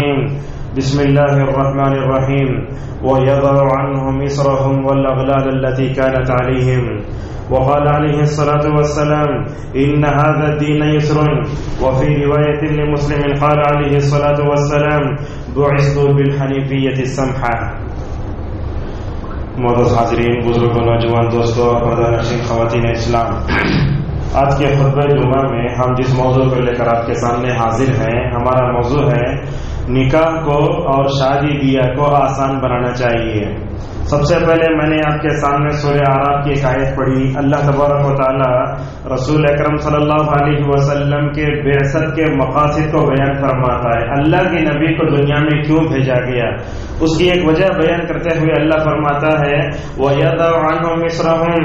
الرجيم بسم الله الرحمن الرحيم ويضع عنهم إصرهم والأغلال التي كانت عليهم وقال عليه الصلاة والسلام إن هذا الدين يسر وفي رواية لمسلم قال عليه الصلاة والسلام بعثت بالحنيفية السمحة. معزز حاضرین، بزرگوں، نوجوان دوستوں اور پردہ نشین خواتین اسلام، آج کے خطبہ جمعہ میں ہم جس موضوع کو لے کر آپ کے سامنے حاضر ہیں، ہمارا موضوع ہے نکاح کو اور شادی بیاہ کو آسان بنانا چاہیے. سب سے پہلے میں نے آپ کے سامنے سورہ اعراف کی ایک آیت پڑھی. اللہ تبارک و تعالی رسول اکرم صلی اللہ علیہ وسلم کے بعثت کے مقاصد کو بیان فرماتا ہے. اللہ کے نبی کو دنیا میں کیوں بھیجا گیا، اس کی ایک وجہ بیان کرتے ہوئے اللہ فرماتا ہے وَيَضَعُ عَنْهُمْ إِصْرَهُمْ،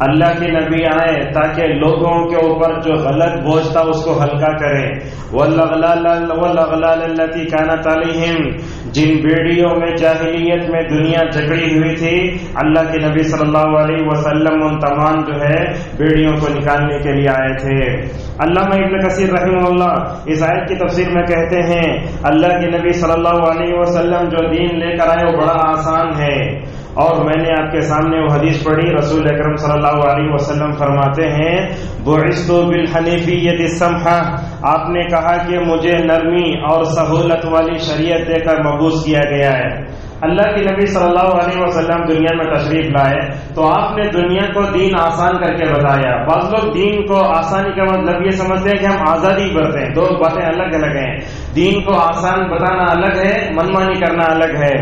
اللہ کے نبی آئے تاکہ لوگوں کے اوپر جو غلط بوجھ تھا اس کو ہلکا کرے. وَالْأَغْلَالَ الَّتِي كَانَتْ عَلَيْهِمْ، جن بیڑیوں میں جاہلیت میں دنیا جکڑی ہوئی تھی، اللہ کے نبی صلی اللہ علیہ وسلم ان تمام جو ہے بیڑیوں کو نکالنے کے لیے آئے تھے. علامہ ابن کثیر رحمہ اللہ اس آیت کی تفسیر میں کہتے ہیں اللہ کے نبی صلی اللہ علیہ وسلم جو دین لے کر آئے وہ بڑا آسان ہے. اور میں نے آپ کے سامنے وہ حدیث پڑھی، رسول اکرم صلی اللہ علیہ وسلم فرماتے ہیں بعثت بالحنیفیۃ السمحہ، آپ نے کہا کہ مجھے نرمی اور سہولت والی شریعت دے کر مبعوث کیا گیا ہے. اللہ کے نبی صلی اللہ علیہ وسلم دنیا میں تشریف لائے تو آپ نے دنیا کو دین آسان کر کے بتایا. بعض لوگ دین کو آسانی کا مطلب یہ سمجھتے ہیں کہ ہم آزادی برتیں. دو باتیں الگ الگ ہیں. دین کو آسان بتانا الگ ہے، منمانی کرنا الگ ہے.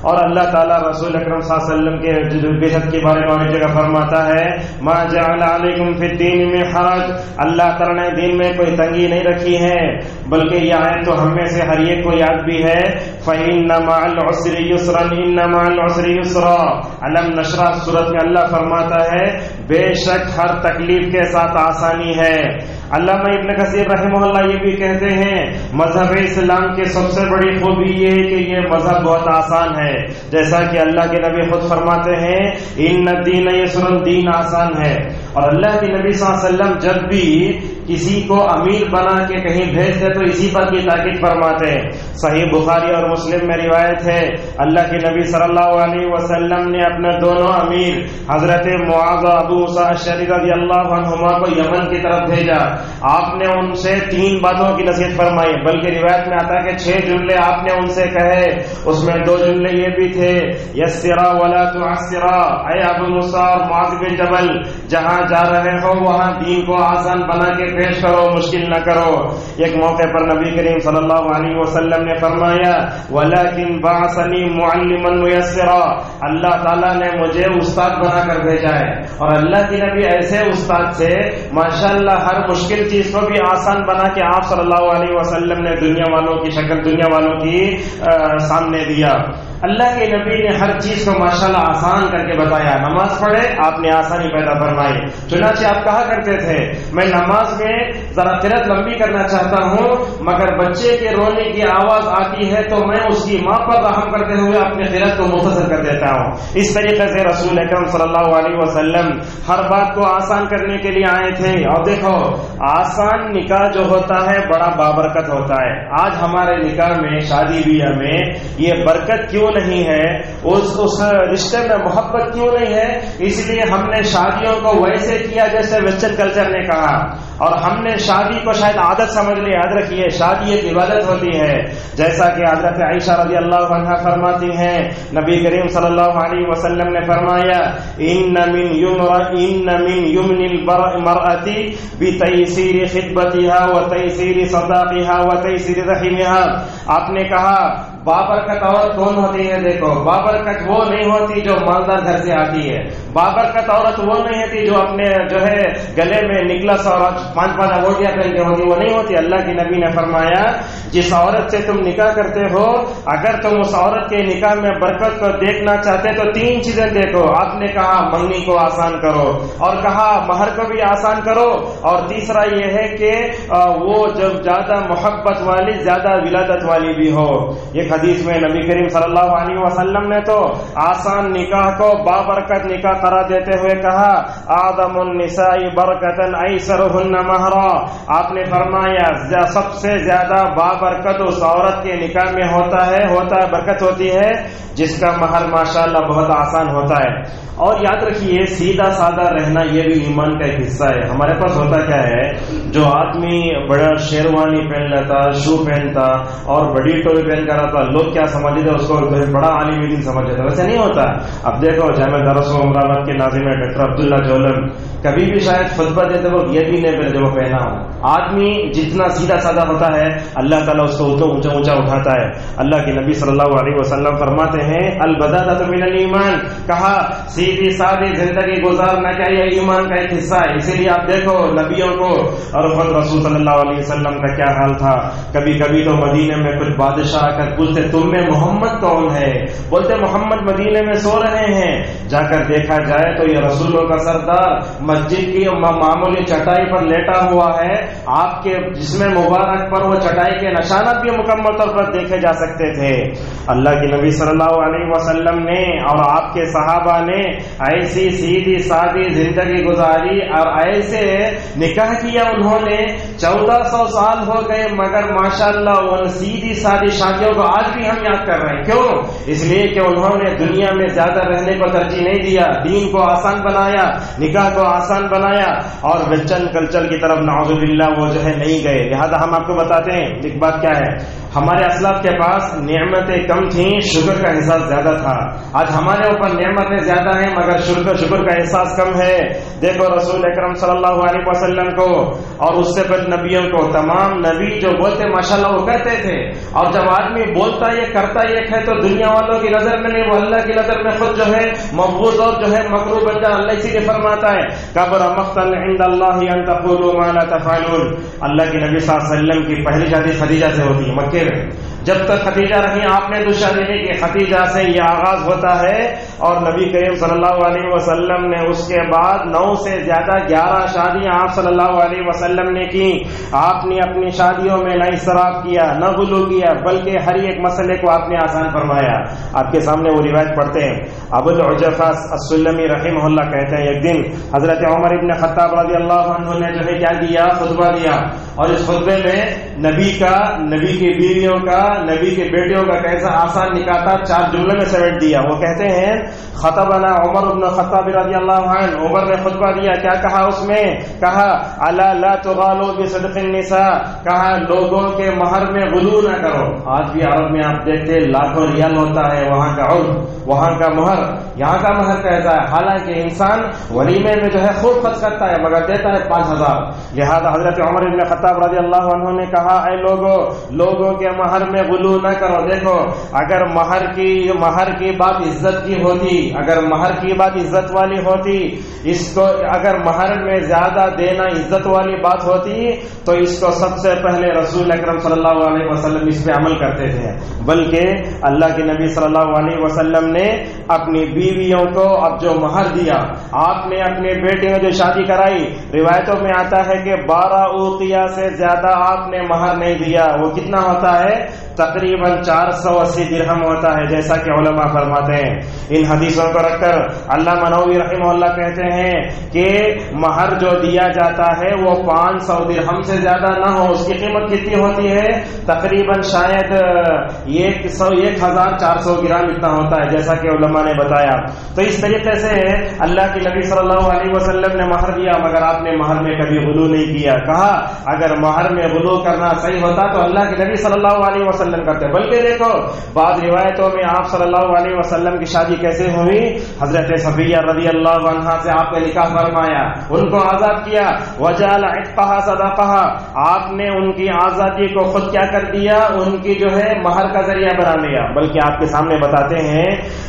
اور اللہ تعالیٰ رسول اکرم صلی اللہ علیہ وسلم کے بعثت کے بارے میں ایک جگہ فرماتا ہے ما جعل علیکم فی الدین من حرج، اللہ تعالیٰ نے دین میں کوئی تنگی نہیں رکھی ہے، بلکہ یہ آیت تو ہم میں سے ہر ایک کو یاد بھی ہے فإن مع العسر یسرا ان مع العسر یسرا. علم نشرح سورت میں اللہ فرماتا ہے بے شک ہر تکلیف کے ساتھ آسانی ہے. علامہ ابن کثیر رحمہ اللہ یہ بھی کہتے ہیں مذہب اسلام کی سب سے بڑی خوبی یہ ہے کہ یہ مذہب بہت آسان ہے. جیسا کہ اللہ کے نبی خود فرماتے ہیں ان الدین یسر، دین آسان ہے. اور اللہ کے نبی صلی اللہ علیہ وسلم جب بھی کسی کو امیر بنا کے کہیں بھیجتے تو اسی پر کی تاکید فرماتے ہیں. صحیح بخاری اور مسلم میں روایت ہے اللہ کے نبی صلی اللہ علیہ وسلم نے اپنے دونوں امیر حضرت معاذ و ابو موسیٰ اشعری رضی اللہ عنہما کو یمن کی طرف بھیجا. آپ نے ان سے 3 باتوں کی نصیحت فرمائی، بلکہ روایت میں آتا ہے کہ 6 جملے آپ نے ان سے کہے. اس میں 2 جملے یہ بھی تھے یسرا ولا تعسرا، اے ابو موسیٰ اور معاذ بن جبل جہاں جا رہے ہو وہاں دین کو آسان بنا کے پیش کرو، مشکل نہ کرو. ایک موقع پر نبی کریم صلی اللہ علیہ وسلم نے فرمایا ولیکن بعثنی معلما میسرا، اللہ تعالیٰ نے مجھے استاد بنا کر بھیجا ہے. اور اللہ کے نبی ایسے استاد سے ماشاءاللہ ہر مشکل چیز کو بھی آسان بنا کے آپ صلی اللہ علیہ وسلم نے دنیا والوں کی شکل دنیا والوں کی سامنے دیا. اللہ کے نبی نے ہر چیز کو ماشاءاللہ آسان کر کے بتایا. نماز پڑھے آپ نے آسانی پیدا فرمائی. چنانچہ آپ کہا کرتے تھے میں نماز میں ذرا قرأت لمبی کرنا چاہتا ہوں مگر بچے کے رونے کی آواز آتی ہے تو میں اس کی ماں پر رحم کرتے ہوئے اپنی قرأت کو مختصر کر دیتا ہوں. اس طریقے سے رسول اکرم صلی اللہ علیہ وسلم ہر بات کو آسان کرنے کے لیے آئے تھے. اور دیکھو آسان نکاح جو ہوتا ہے بڑا بابرکت ہوتا ہے. آج ہمارے نکاح میں شادی بیاہ میں یہ برکت کیوں نہیں ہے، اس رشتے میں محبت کیوں نہیں ہے؟ اس لیے ہم نے شادیوں کو ویسے کیا جیسے ویسٹرن کلچر نے کہا، اور ہم نے شادی کو شاید عادت سمجھ لی. یاد رکھیے شادی ایک عبادت ہوتی ہے. جیسا کہ حضرت عائشہ رضی اللہ عنہا فرماتی ہیں نبی کریم صلی اللہ علیہ وسلم نے فرمایا ان من یمن المرأة بتیسیر خطبتها وتیسیر صداقها وتیسیر رحمها. آپ نے کہا بابرکت عورت کون ہوتی ہے؟ دیکھو بابرکت وہ نہیں ہوتی جو مالدار گھر سے آتی ہے. بابرکت عورت وہ نہیں ہوتی جو اپنے جو ہے گلے میں نکلس اور 5 انگوٹیاں پہن کے ہوتی، وہ نہیں ہوتی. اللہ کے نبی نے فرمایا جس عورت سے تم نکاح کرتے ہو اگر تم اس عورت کے نکاح میں برکت کو دیکھنا چاہتے تو 3 چیزیں دیکھو. آپ نے کہا منگنی کو آسان کرو، اور کہا مہر کو بھی آسان کرو، اور تیسرا یہ ہے کہ وہ جب زیادہ محبت والی زیادہ ولادت والی بھی ہو. ایک حدیث میں نبی کریم صلی اللہ اللہ علیہ وسلم نے تو آسان نکاح کو بابرکت نکاح قرار دیتے ہوئے کہا اعظم النساء برکتا ایسرہن مہرا. آپ نے فرمایا سب سے زیادہ بابرکت اس عورت کے نکاح میں ہوتا ہے برکت ہوتی ہے جس کا مہر ماشاءاللہ بہت آسان ہوتا ہے. اور یاد رکھیے سیدھا سادہ رہنا یہ بھی ایمان کا ایک حصہ ہے. ہمارے پاس ہوتا کیا ہے, جو آدمی بڑا شیروانی پہن لیتا, شو پہنتا اور بڑی ٹوپی پہن کر آتا, لوگ کیا سمجھتے تھے اس کو بڑا عالم دین سمجھتے تھے. ویسے نہیں ہوتا. اب دیکھو جامع درس و امراوت کے ناظم ڈاکٹر عبداللہ جولم کبھی بھی شاید خطبہ دیتے وقت یہ بھی نہیں پہنے جو وہ پہنا ہو. آدمی جتنا سیدھا سادہ ہوتا ہے اللہ تعالیٰ اس کو اونچا اونچا اٹھاتا ہے. اللہ کے نبی صلی اللہ علیہ وسلم فرماتے ہیں البذاءۃ من الایمان, کہا سیدھی سادی زندگی گزارنا کیا یہ ایمان کا ایک حصہ ہے. اسی لیے آپ دیکھو نبیوں کو اور خود رسول صلی اللہ علیہ وسلم کا کیا حال تھا. کبھی کبھی تو مدینے میں کچھ بادشاہ آ کر پوچھتے تم میں محمد کون ہے, بولتے محمد مدینے میں سو رہے ہیں. جا کر دیکھا جائے تو یہ رسولوں کا سردار مسجد کی معمولی چٹائی پر لیٹا ہوا ہے. آپ کے جسم مبارک پر وہ چٹائی کے نشانات بھی مکمل طور پر دیکھے جا سکتے تھے. اللہ کے نبی صلی اللہ علیہ وسلم نے اور آپ کے صحابہ نے ایسی سیدھی سادی زندگی گزاری اور ایسے نکاح کیا. انہوں نے 1400 سال ہو گئے مگر ماشاءاللہ ان سیدھی سادی شادیوں کو آج بھی ہم یاد کر رہے ہیں. کیوں؟ اس لیے کہ انہوں نے دنیا میں زیادہ رہنے کو ترجیح نہیں دیا, دین کو آسان بنایا, نکاح کو آسان بنایا اور ویسٹرن کلچر کی طرف نعوذ باللہ وہ جو ہے نہیں گئے. لہذا ہم آپ کو بتاتے ہیں ایک بات کیا ہے, ہمارے اسلاف کے پاس نعمتیں کم تھیں, شکر کا احساس زیادہ تھا. آج ہمارے اوپر نعمتیں زیادہ ہیں مگر شکر کا احساس کم ہے. دیکھو رسول اکرم صلی اللہ علیہ وسلم کو اور اس سے پہلے نبیوں کو, تمام نبی جو بولتے ماشاءاللہ وہ کرتے تھے. اور جب آدمی بولتا یہ کرتا یہ ہے تو دنیا والوں کی نظر میں نہیں, وہ اللہ کی نظر میں خود جو ہے مبغوض اور جو ہے مکروہ بن جائے. اللہ اسی لیے فرماتا ہے کبر مقتا عند اللہ ان تقولوا ما لا تفعلون. اللہ کے نبی صلی اللہ علیہ وسلم کی پہلی شادی خدیجہ سے ہوتی ہے مکے میں. جب تک خدیجہ رہی آپ نے دوسرا نہیں کہ خدیجہ سے یہ آغاز ہوتا ہے. اور نبی کریم صلی اللہ علیہ وسلم نے اس کے بعد 9 سے زیادہ 11 شادیاں آپ صلی اللہ علیہ وسلم نے کی. آپ نے اپنی شادیوں میں نہ اسراف کیا نہ غلو کیا بلکہ ہر ایک مسئلے کو آپ نے آسان فرمایا. آپ کے سامنے وہ روایت پڑھتے ہیں. ابو العجفہ السلمی رحمہ اللہ کہتے ہیں ایک دن حضرت عمر ابن خطاب رضی اللہ عنہ نے جو ہے کیا دیا, خطبہ دیا. اور اس خطبے میں نبی کی بیویوں کا, نبی کے بیٹیوں کا کیسا آسان نکاح تھا 4 جملے میں سمیٹ دیا. وہ کہتے ہیں خطبنا عمر بن خطاب رضی اللہ عنہ, عمر نے خطبہ دیا. کیا کہا اس میں؟ کہا الا لا تغالوا بصدق النساء, کہا لوگوں کے مہر میں غلو نہ کرو. آج بھی عرب میں آپ دیکھتے لاکھوں ریال ہوتا ہے وہاں کا عرف, وہاں کا مہر, یہاں کا مہر کیسا ہے. حالانکہ انسان ولیمے میں جو ہے خوب خرچ کرتا ہے مگر دیتا ہے 5000. لہذا حضرت عمر بن خطاب رضی اللہ عنہ نے کہا اے لوگوں کے مہر میں غلو نہ کرو. دیکھو اگر مہر کی بات عزت کی ہوتی, اگر مہر کی بات عزت والی ہوتی, اس کو اگر مہر میں زیادہ دینا عزت والی بات ہوتی تو اس کو سب سے پہلے رسول اکرم صلی اللہ علیہ وسلم اس پہ عمل کرتے تھے. بلکہ اللہ کے نبی صلی اللہ علیہ وسلم نے اپنی بیویوں کو اب جو مہر دیا, آپ نے اپنے بیٹے میں جو شادی کرائی, روایتوں میں آتا ہے کہ 12 اوقیہ سے زیادہ آپ نے مہر نہیں دیا. وہ کتنا ہوتا ہے؟ تقریباً 480 درہم ہوتا ہے, جیسا کہ علماء فرماتے ہیں. ان حدیثوں کو رکھ کر علامہ نووی رحمہ اللہ کہتے ہیں کہ مہر جو دیا جاتا ہے وہ 500 درہم سے زیادہ نہ ہو. اس کی قیمت کتنی ہوتی ہے؟ تقریباً شاید 1400 گرام اتنا ہوتا ہے, جیسا کہ علماء نے بتایا. تو اس طریقے سے اللہ کے نبی صلی اللہ علیہ وسلم نے مہر دیا مگر آپ نے مہر میں کبھی غلو نہیں کیا. کہا اگر مہر میں غلو کرنا صحیح ہوتا تو اللہ کے نبی صلی اللہ علیہ وسلم کرتے. بلکہ دیکھو بعض روایتوں میں آپ صلی اللہ علیہ وسلم کی شادی کیسے ہوئی. حضرت صفیہ رضی اللہ عنہا سے آپ نے نکاح فرمایا, ان کو آزاد کیا. وجعل عتقها صدقها, آپ نے ان کی آزادی کو خود کیا کر دیا, ان کی جو ہے مہر کا ذریعہ بنا لیا. بلکہ آپ کے سامنے بتاتے ہیں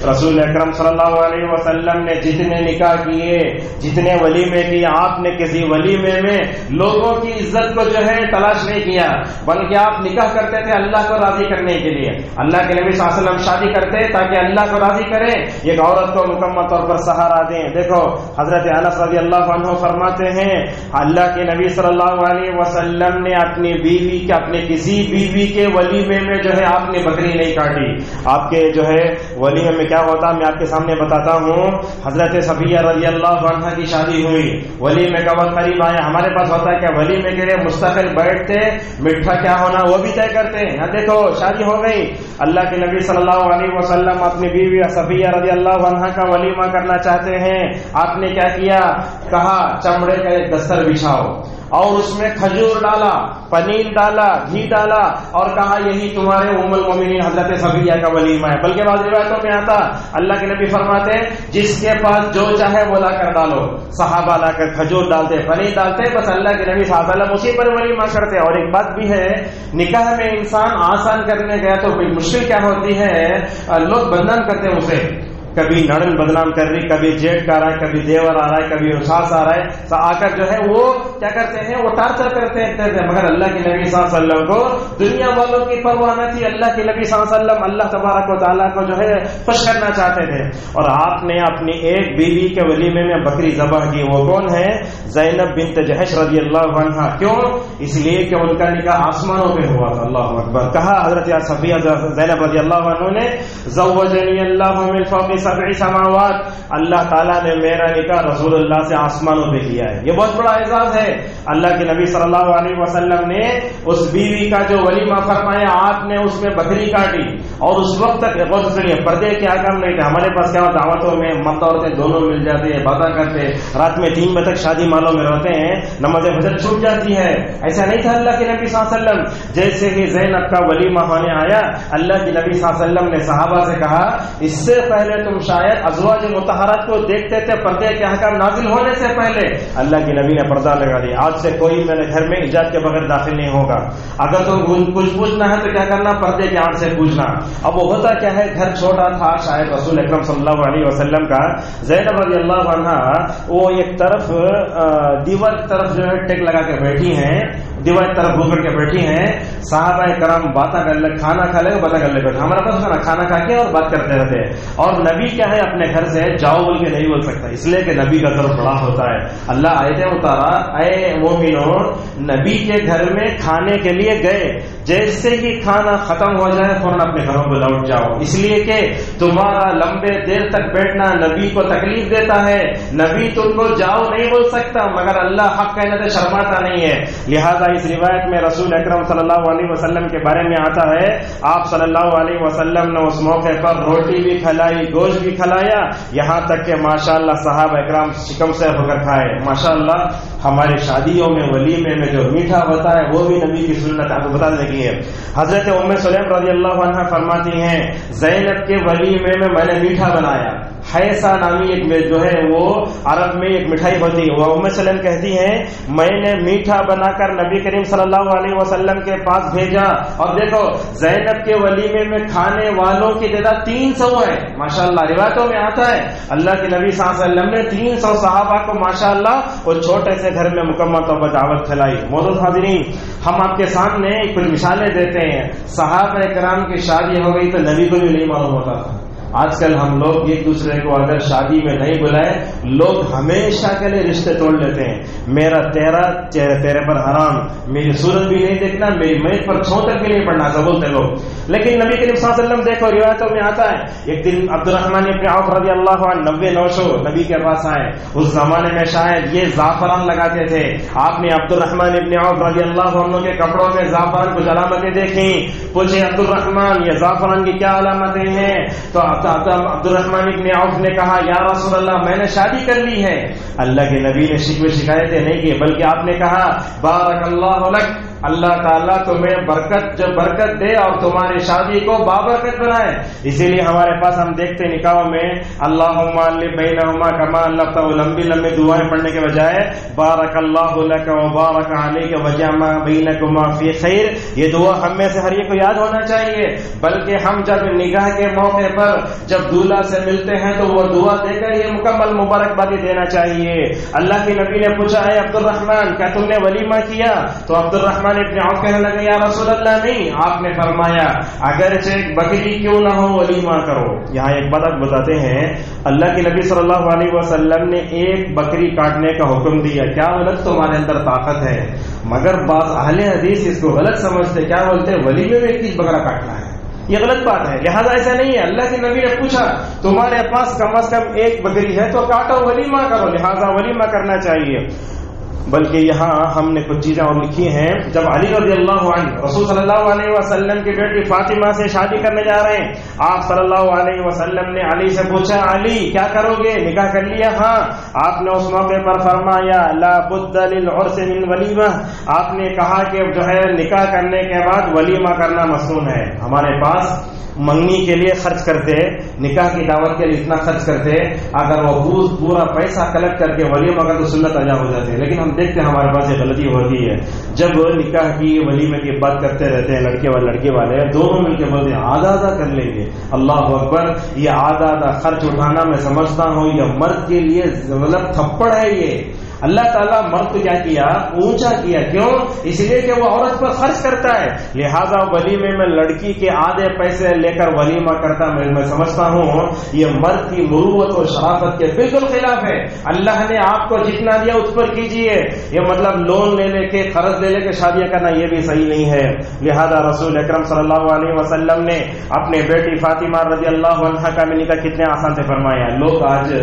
رسول اکرم صلی اللہ علیہ وسلم نے جتنے نکاح کیے, جتنے ولیمے کیے, آپ نے کسی ولیمے میں لوگوں کی عزت کو جو ہے تلاش نہیں کیا, بلکہ آپ نکاح کرتے تھے اللہ کو کو راضی کرنے کے لیے اللہ کے نبی صلی اللہ علیہ وسلم شادی کرتے تاکہ اللہ کو راضی کرے، ایک عورت کو مکمل طور پر سہارا دیں۔ دیکھو حضرت انس رضی اللہ عنہ فرماتے ہیں اللہ کے نبی صلی اللہ علیہ وسلم نے اپنی بیوی کے اپنے کسی بیوی کے ولیمے میں جو ہے آپ نے بکری نہیں کاٹی۔ آپ کے جو ہے ولیمے میں کیا ہوتا میں آپ کے سامنے بتاتا ہوں۔ حضرت صفیہ رضی اللہ عنہ کی شادی ہوئی، ولیمے کا وقت قریب آیا۔ ہمارے پاس ہوتا ہے کہ ولیمے کے لیے مستقل بیٹھتے، میٹھا کیا ہونا وہ بھی طے کرتے ہیں۔ یہاں دیکھو شادی ہو گئی، اللہ کے نبی صلی اللہ علیہ وسلم اپنی بیوی صفیہ رضی اللہ عنہ کا ولیمہ کرنا چاہتے ہیں۔ آپ نے کیا کیا؟ کہا چمڑے کا ایک دستر بچھاؤ اور اس میں کھجور ڈالا، پنیر ڈالا، گھی ڈالا اور کہا یہی تمہارے ام المومنین حضرت صفیہ کا ولیمہ ہے۔ بلکہ بعض روایتوں میں آتا اللہ کے نبی فرماتے جس کے پاس جو چاہے وہ لا کر ڈالو، صحابہ لا کر کھجور ڈالتے، پنیر ڈالتے، بس اللہ کے نبی صلی اللہ علیہ وسلم اسی پر ولیمہ کرتے۔ اور ایک بات بھی ہے، نکاح میں انسان آسان کرنے گیا تو کوئی مشکل کیا ہوتی ہے، لوگ بدنام کرتے ہیں اسے، کبھی نڑن بدنام کر رہی، کبھی جیٹ کا رہا ہے، کبھی دیور آ رہا ہے، کبھی ساس آ رہا ہے، تو آ کر جو ہے وہ کیا کرتے ہیں، وہ ٹارچر کرتے ہیں۔ مگر اللہ کے نبی صلی اللہ علیہ وسلم کو دنیا والوں کی پرواہ نہ تھی، اللہ کے نبی صلی اللہ علیہ وسلم اللہ تبارک و تعالیٰ کو جو ہے خوش کرنا چاہتے تھے۔ اور آپ نے اپنی ایک بیوی کے ولیمے میں بکری ذبح کی، وہ کون ہے؟ زینب بنت جحش رضی اللہ عنہا۔ کیوں؟ اس لیے کہ ان کا نکاح آسمانوں پہ ہوا تھا۔ اللہ اکبر۔ کہا حضرت صفیہ زینب رضی اللہ عنہ نے زوجنی اللہ من فوق سبع سماوات، اللہ تعالیٰ نے میرا نکاح رسول اللہ سے آسمانوں پہ کیا ہے۔ یہ بہت بڑا اعزاز ہے۔ اللہ کے نبی صلی اللہ علیہ وسلم نے اس بیوی کا جو ولیمہ فرمایا، آپ نے اس میں بکری کاٹی اور اس وقت تک پردے کے احکام نہیں تھے۔ ہمارے پاس کیا دعوتوں میں مرد عورتیں دونوں مل جاتے ہیں، باتیں کرتے، رات میں 3 بجے تک شادی مالوں میں رہتے ہیں، نماز فجر چھوٹ جاتی ہے۔ ایسا نہیں تھا اللہ کے نبی صلی اللہ علیہ وسلم۔ جیسے ہی زینب کا ولیمہ ہونے آیا، اللہ کے نبی صلی اللہ علیہ وسلم نے صحابہ سے کہا اس سے پہلے تم شاید ازواج مطہرات کو دیکھتے تھے پردے کے احکام نازل ہونے سے پہلے، اللہ کے نبی نے پردہ لگا دیا۔ آج سے کوئی میرے گھر میں اجازت کے بغیر داخل نہیں ہوگا۔ اگر تم کچھ پوچھنا ہے تو کیا کرنا، پردے کے آڑ سے پوچھنا۔ اب وہ ہوتا کیا ہے، گھر چھوٹا تھا شاید رسول اکرم صلی اللہ علیہ وسلم کا، زینب رضی اللہ عنہا وہ ایک طرف دیوار کی طرف جو ہے ٹیک لگا کے بیٹھی ہیں، دیوار کی طرف گھوم کر کے بیٹھی ہیں، صحابہ کرام باتیں کر لے، کھانا کھا لے باتیں کر لے بیٹھے، ہمارا پاس کھانا کھا کے اور بات کرتے رہتے ہیں۔ اور نبی کیا ہے اپنے گھر سے جاؤ بول کے نہیں بول سکتا، اس لیے کہ نبی کا گھر بڑا ہوتا ہے۔ اللہ آیتیں اتارا، اے مومنوں نبی کے گھر میں کھانے کے لیے گئے، جیسے ہی کھانا ختم ہو جائے فوراً اپنے گھروں کو لوٹ جاؤ، اس لیے کہ تمہارا لمبے دیر تک بیٹھنا نبی کو تکلیف دیتا ہے۔ نبی تم کو جاؤ نہیں بول سکتا، مگر اللہ حق کہنے سے شرماتا نہیں ہے۔ لہذا اس روایت میں رسول اکرم صلی اللہ علیہ وسلم کے بارے میں آتا ہے، آپ صلی اللہ علیہ وسلم نے اس موقع پر روٹی بھی کھلائی، گوشت بھی کھلایا، یہاں تک کہ ماشاءاللہ صحابہ اکرام شکم سے ہو کر کھائے۔ ماشاءاللہ ہمارے شادیوں میں ولیمے میں جو میٹھا ہوتا ہے وہ بھی نبی کی سنت آپ کو بتا دینے کی ہے۔ حضرت ام سلیم رضی اللہ عنہ فرماتی ہیں زینب کے ولیمے میں نے میٹھا بنایا، حیسا نامی ایک جو ہے وہ عرب میں ایک مٹھائی ہوتی ہے، وہ ام سلیم کہتی ہیں میں نے میٹھا بنا کر نبی کریم صلی اللہ علیہ وسلم کے پاس بھیجا، اور دیکھو زینب کے ولیمے میں کھانے والوں کی تعداد 300 ہے۔ ماشاءاللہ روایتوں میں آتا ہے اللہ کے نبی صلی اللہ علیہ وسلم نے 300 صحابہ کو ماشاءاللہ وہ چھوٹے سے گھر میں مکمل طور پر دعوت کھلائی۔ معزز حاضرین، ہم آپ کے سامنے کچھ مثالیں دیتے ہیں۔ صحابہ کرام کی شادی ہو گئی تو نبی کو بھی نہیں معلوم ہوتا تھا۔ آج کل ہم لوگ ایک دوسرے کو اگر شادی میں نہیں بلائے، لوگ ہمیشہ کے لیے رشتے توڑ لیتے ہیں۔ میرا تیرے پر حرام، میری صورت بھی نہیں دیکھنا، میری میت پر چھو تک بھی نہیں پڑنا، ایسا بولتے لوگ۔ لیکن نبی کریم صلی اللہ علیہ وسلم دیکھو روایتوں میں آتا ہے ایک دن عبد الرحمن ابن عوف رضی اللہ عنہ 90 نوشو نبی کے پاس آئے۔ اس زمانے میں شاید یہ زعفران لگاتے تھے، آپ نے عبد الرحمن ابن عوف رضی اللہ عنہ کے کپڑوں میں زعفران کچھ علامتیں دیکھیں، پوچھے عبد الرحمن یہ زعفران کی کیا علامتیں ہیں؟ تو عبد الرحمن ابن عوف نے کہا یا رسول اللہ میں نے شادی کر لی ہے۔ اللہ کے نبی نے شکوے شکایتیں نہیں کی، بلکہ آپ نے کہا بارک اللہ لک، اللہ تعالیٰ تمہیں برکت دے اور تمہاری شادی کو بابرکت بنائے۔ اسی لیے ہمارے پاس ہم دیکھتے نکاحوں میں اللہم الف بینہما کما الفت، لمبی لمبی دعائیں پڑھنے کے بجائے بارک اللہ لک وبارک علیک وجمع بینکما فی خیر، یہ دعا ہم میں سے ہر ایک کو یاد ہونا چاہیے۔ بلکہ ہم جب نکاح کے موقع پر جب دولہا سے ملتے ہیں تو وہ دعا دے کر یہ مکمل مبارکبادی دینا چاہیے۔ اللہ کے نبی نے پوچھا ہے عبد الرحمن کیا تم نے ولیمہ کیا؟ تو عبد الرحمن عبدالرحمن ابن عوف کہنے لگے یا رسول اللہ نہیں، آپ نے فرمایا اگرچہ ایک بکری کیوں نہ ہو ولیمہ کرو۔ یہاں ایک بات بتاتے ہیں، اللہ کے نبی صلی اللہ علیہ وسلم نے ایک بکری کاٹنے کا حکم دیا، کیا غلط تمہارے اندر طاقت ہے؟ مگر بعض اہل حدیث اس کو غلط سمجھتے، کیا بولتے ولیمے میں 21 بکرا کاٹنا ہے، یہ غلط بات ہے، لہذا ایسا نہیں ہے۔ اللہ کے نبی نے پوچھا تمہارے پاس کم از کم ایک بکری ہے تو کاٹو، ولیمہ کرو، لہذا ولیمہ کرنا چاہیے۔ بلکہ یہاں ہم نے کچھ چیزیں اور لکھی ہیں، جب علی رضی اللہ عنہ رسول صلی اللہ علیہ وسلم کی بیٹی فاطمہ سے شادی کرنے جا رہے ہیں، آپ صلی اللہ علیہ وسلم نے علی سے پوچھا علی کیا کرو گے، نکاح کر لیا؟ ہاں۔ آپ نے اس موقع پر فرمایا لا بد للعرس من ولیمہ، آپ نے کہا کہ جو ہے نکاح کرنے کے بعد ولیمہ کرنا مسنون ہے۔ ہمارے پاس منگنی کے لیے خرچ کرتے، نکاح کی دعوت کے لیے اتنا خرچ کرتے، اگر وہ پورا پیسہ کلیکٹ کر کے ولیمہ کا تو سنت ادا ہو جاتی ہے، لیکن ہم دیکھتے ہیں ہمارے پاس یہ غلطی ہوتی ہے، جب نکاح کی ولیمے کی بات کرتے رہتے ہیں لڑکے والے دونوں مل کے بولتے ہیں آدھا آدھا کر لیں گے، اللہ اکبر، یہ آدھا آدھا خرچ اٹھانا میں سمجھتا ہوں یہ مرد کے لیے مطلب تھپڑ ہے۔ یہ اللہ تعالیٰ مرد کو کیا کیا؟ اونچا کیا، کیوں؟ اس لیے کہ وہ عورت پر خرچ کرتا ہے، لہذا ولیمے میں لڑکی کے آدھے پیسے لے کر ولیمہ کرتا میں سمجھتا ہوں یہ مرد کی مروت اور شرافت کے بالکل خلاف ہے۔ اللہ نے آپ کو جتنا دیا اس پر کیجئے، یہ مطلب لون لے کے قرض لے کے شادیاں کرنا یہ بھی صحیح نہیں ہے۔ لہذا رسول اکرم صلی اللہ علیہ وسلم نے اپنے بیٹی فاطمہ رضی اللہ عنہا کا نکاح کتنے آسان سے فرمایا۔ لوگ آج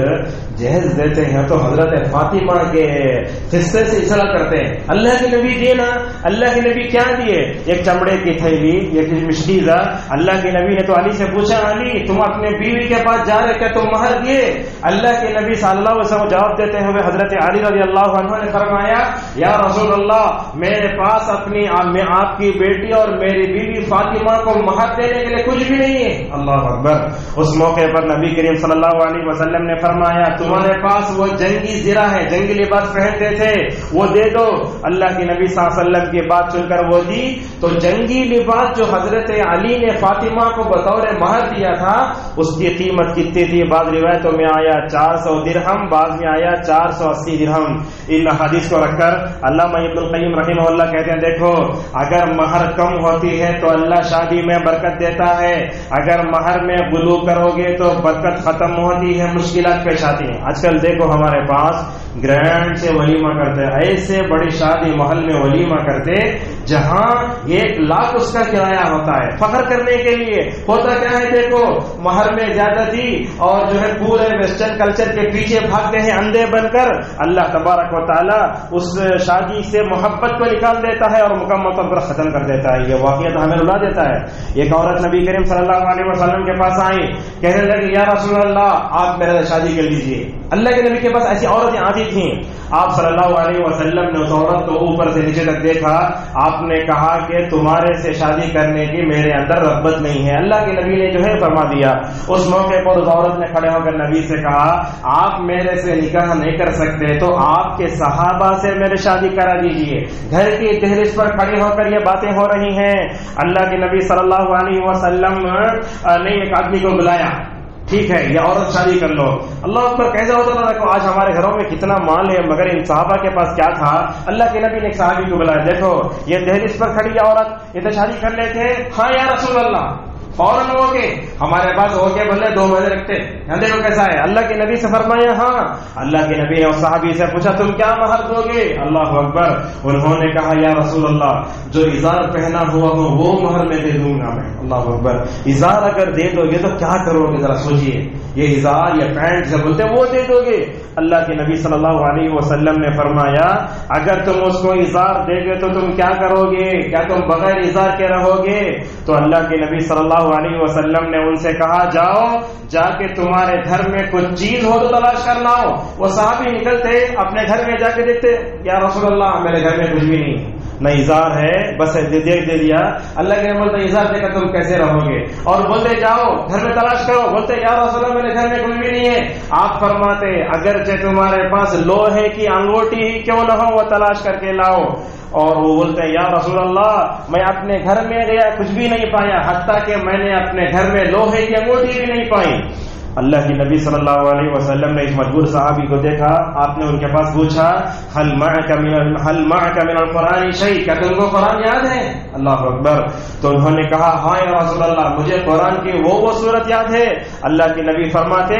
جہیز دیتے ہیں تو حضرت فاطمہ کے قصے سے اصلاح کرتے ہیں، اللہ کے نبی دینا، اللہ کے نبی کیا دیے؟ ایک چمڑے کی تھیلی، ایک مشکیزہ۔ اللہ کے نبی نے تو علی سے پوچھا علی تم اپنے بیوی کے پاس جا رہے کیا تم مہر دیے؟ اللہ کے نبی صلی اللہ علیہ وسلم جواب دیتے ہوئے حضرت علی رضی اللہ عنہ نے فرمایا یا رسول اللہ میرے پاس میں آپ کی بیٹی اور میری بیوی فاطمہ کو مہر دینے کے لیے کچھ بھی نہیں ہے۔ اللہ اکبر۔ اس موقع پر نبی کریم صلی اللہ علیہ وسلم نے فرمایا تمہارے پاس وہ جنگی زرہ ہے، جنگی لباس پہنتے تھے، وہ دے دو۔ اللہ کے نبی صلی اللہ علیہ وسلم کی بات سن کر وہ دی تو جنگی لباس جو حضرت علی نے فاطمہ کو بطور مہر دیا تھا اس کی قیمت کتنی تھی؟ بعض روایتوں میں آیا 400 درہم، بعض میں آیا 480 درہم۔ ان حدیث کو رکھ کر علامہ ابن القیم رحمہ اللہ کہتے ہیں دیکھو اگر مہر کم ہوتی ہے تو اللہ شادی میں برکت دیتا ہے، اگر مہر میں غلو کرو گے تو برکت ختم ہوتی ہے، مشکلات پیش آتی ہیں۔ آج کل دیکھو ہمارے پاس گرینڈ سے ولیمہ کرتے، ایسے بڑی شادی محل میں ولیمہ کرتے جہاں 1 لاکھ اس کا کرایہ ہوتا ہے، فخر کرنے کے لیے ہوتا کیا ہے؟ دیکھو مہر میں زیادتی اور جو ہے پورے ویسٹرن کلچر کے پیچھے بھاگتے ہیں اندھے بن کر۔ اللہ تبارک و تعالیٰ اس شادی سے محبت کو نکال دیتا ہے اور مکمل طور پر ختم کر دیتا ہے، یہ واقعہ ہمیں رلا دیتا ہے۔ ایک عورت نبی کریم صلی اللہ علیہ وسلم کے پاس آئی، کہنے لگی یا رسول اللہ آپ میرے شادی کر لیجیے۔ اللہ کے نبی کے پاس ایسی عورتیں آتی تھیں، آپ صلی اللہ علیہ وسلم نے اس عورت کو اوپر سے نیچے تک دیکھا، آپ نے کہا کہ تمہارے سے شادی کرنے کی میرے اندر رغبت نہیں ہے۔ اللہ کے نبی نے جو ہے فرما دیا۔ اس موقع پر اس عورت نے کھڑے ہو کر نبی سے کہا آپ میرے سے نکاح نہیں کر سکتے تو آپ کے صحابہ سے میرے شادی کرا دیجیے۔ گھر کی دہلیز پر کھڑے ہو کر یہ باتیں ہو رہی ہیں۔ اللہ کے نبی صلی اللہ علیہ وسلم نے ایک آدمی کو بلایا، ٹھیک ہے یہ عورت شادی کر لو۔ اللہ اکبر، کیسا ہوتا تھا؟ دیکھو آج ہمارے گھروں میں کتنا مال ہے مگر ان صحابہ کے پاس کیا تھا؟ اللہ کے نبی نے ایک صحابی کو بلایا، دیکھو یہ دہلیز پر کھڑی عورت، یہ تو شادی کر لیتے؟ ہاں یا رسول اللہ، فوراً ہو کے ہمارے پاس ہو کے بولے 2 مہینے رکھتے، یہاں دیکھو کیسا ہے۔ اللہ کے نبی سے فرمایا ہاں۔ اللہ کے نبی نے اس صحابی سے پوچھا تم کیا مہر دو گے؟ اللہ اکبر، انہوں نے کہا یا رسول اللہ جو ازار پہنا ہوا ہو وہ مہر میں دے دوں گا میں۔ اللہ اکبر، ازار اگر دے دو گے تو کیا کرو گے ذرا سوچئے، یہ ازار یا پینٹ سے بولتے وہ دے دو گے۔ اللہ کے نبی صلی اللہ علیہ وسلم نے فرمایا اگر تم اس کو ازار دے گے تو تم کیا کرو گے؟ کیا تم بغیر ازار کے رہو گے؟ تو اللہ کے نبی صلی اللہ علیہ وسلم نے ان سے کہا جاؤ جا کے تمہارے گھر میں کچھ چیز ہو تو تلاش کر لاؤ۔ وہ صحابی نکلتے اپنے گھر میں جا کے دیکھتے یا رسول اللہ میرے گھر میں کچھ بھی نہیں، نہ ازار ہے، بس دے دیا۔ اللہ کے نبی بولتے ازار دے کر تم کیسے رہو گے؟ اور بولتے جاؤ گھر میں تلاش کرو، بولتے یا رسول اللہ میرے گھر میں کچھ بھی نہیں ہے۔ آپ فرماتے اگرچہ تمہارے پاس لوہے کی انگوٹھی ہی کیوں نہ ہو وہ تلاش کر کے لاؤ۔ اور وہ بولتے ہیں یا رسول اللہ میں اپنے گھر میں گیا کچھ بھی نہیں پایا، حتیٰ کہ میں نے اپنے گھر میں لوہے کی انگوٹھی بھی نہیں پائی۔ اللہ کی نبی صلی اللہ علیہ وسلم نے ایک مجبور صحابی کو دیکھا، آپ نے ان کے پاس پوچھا هل معك من القرآن شيء، کیا تم کو قرآن یاد ہے؟ اللہ اکبر. تو انہوں نے کہا ہاں یا رسول اللہ، مجھے قرآن کی وہ صورت یاد ہے. اللہ کے نبی فرماتے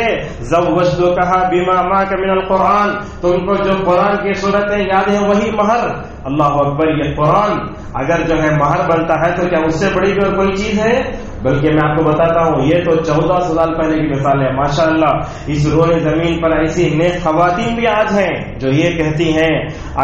زوجتک بما معك من القرآن، تم کو جو قرآن کی صورتیں یاد ہیں وہی مہر. اللہ اکبر. یہ قرآن اگر جو ہے مہر بنتا ہے تو کیا اس سے بڑی کوئی چیز ہے؟ بلکہ میں آپ کو بتاتا ہوں، یہ تو 1400 سال پہلے کی مثال ہے. ماشاءاللہ اس روئے زمین پر ایسی نیک خواتین بھی آج ہیں جو یہ کہتی ہیں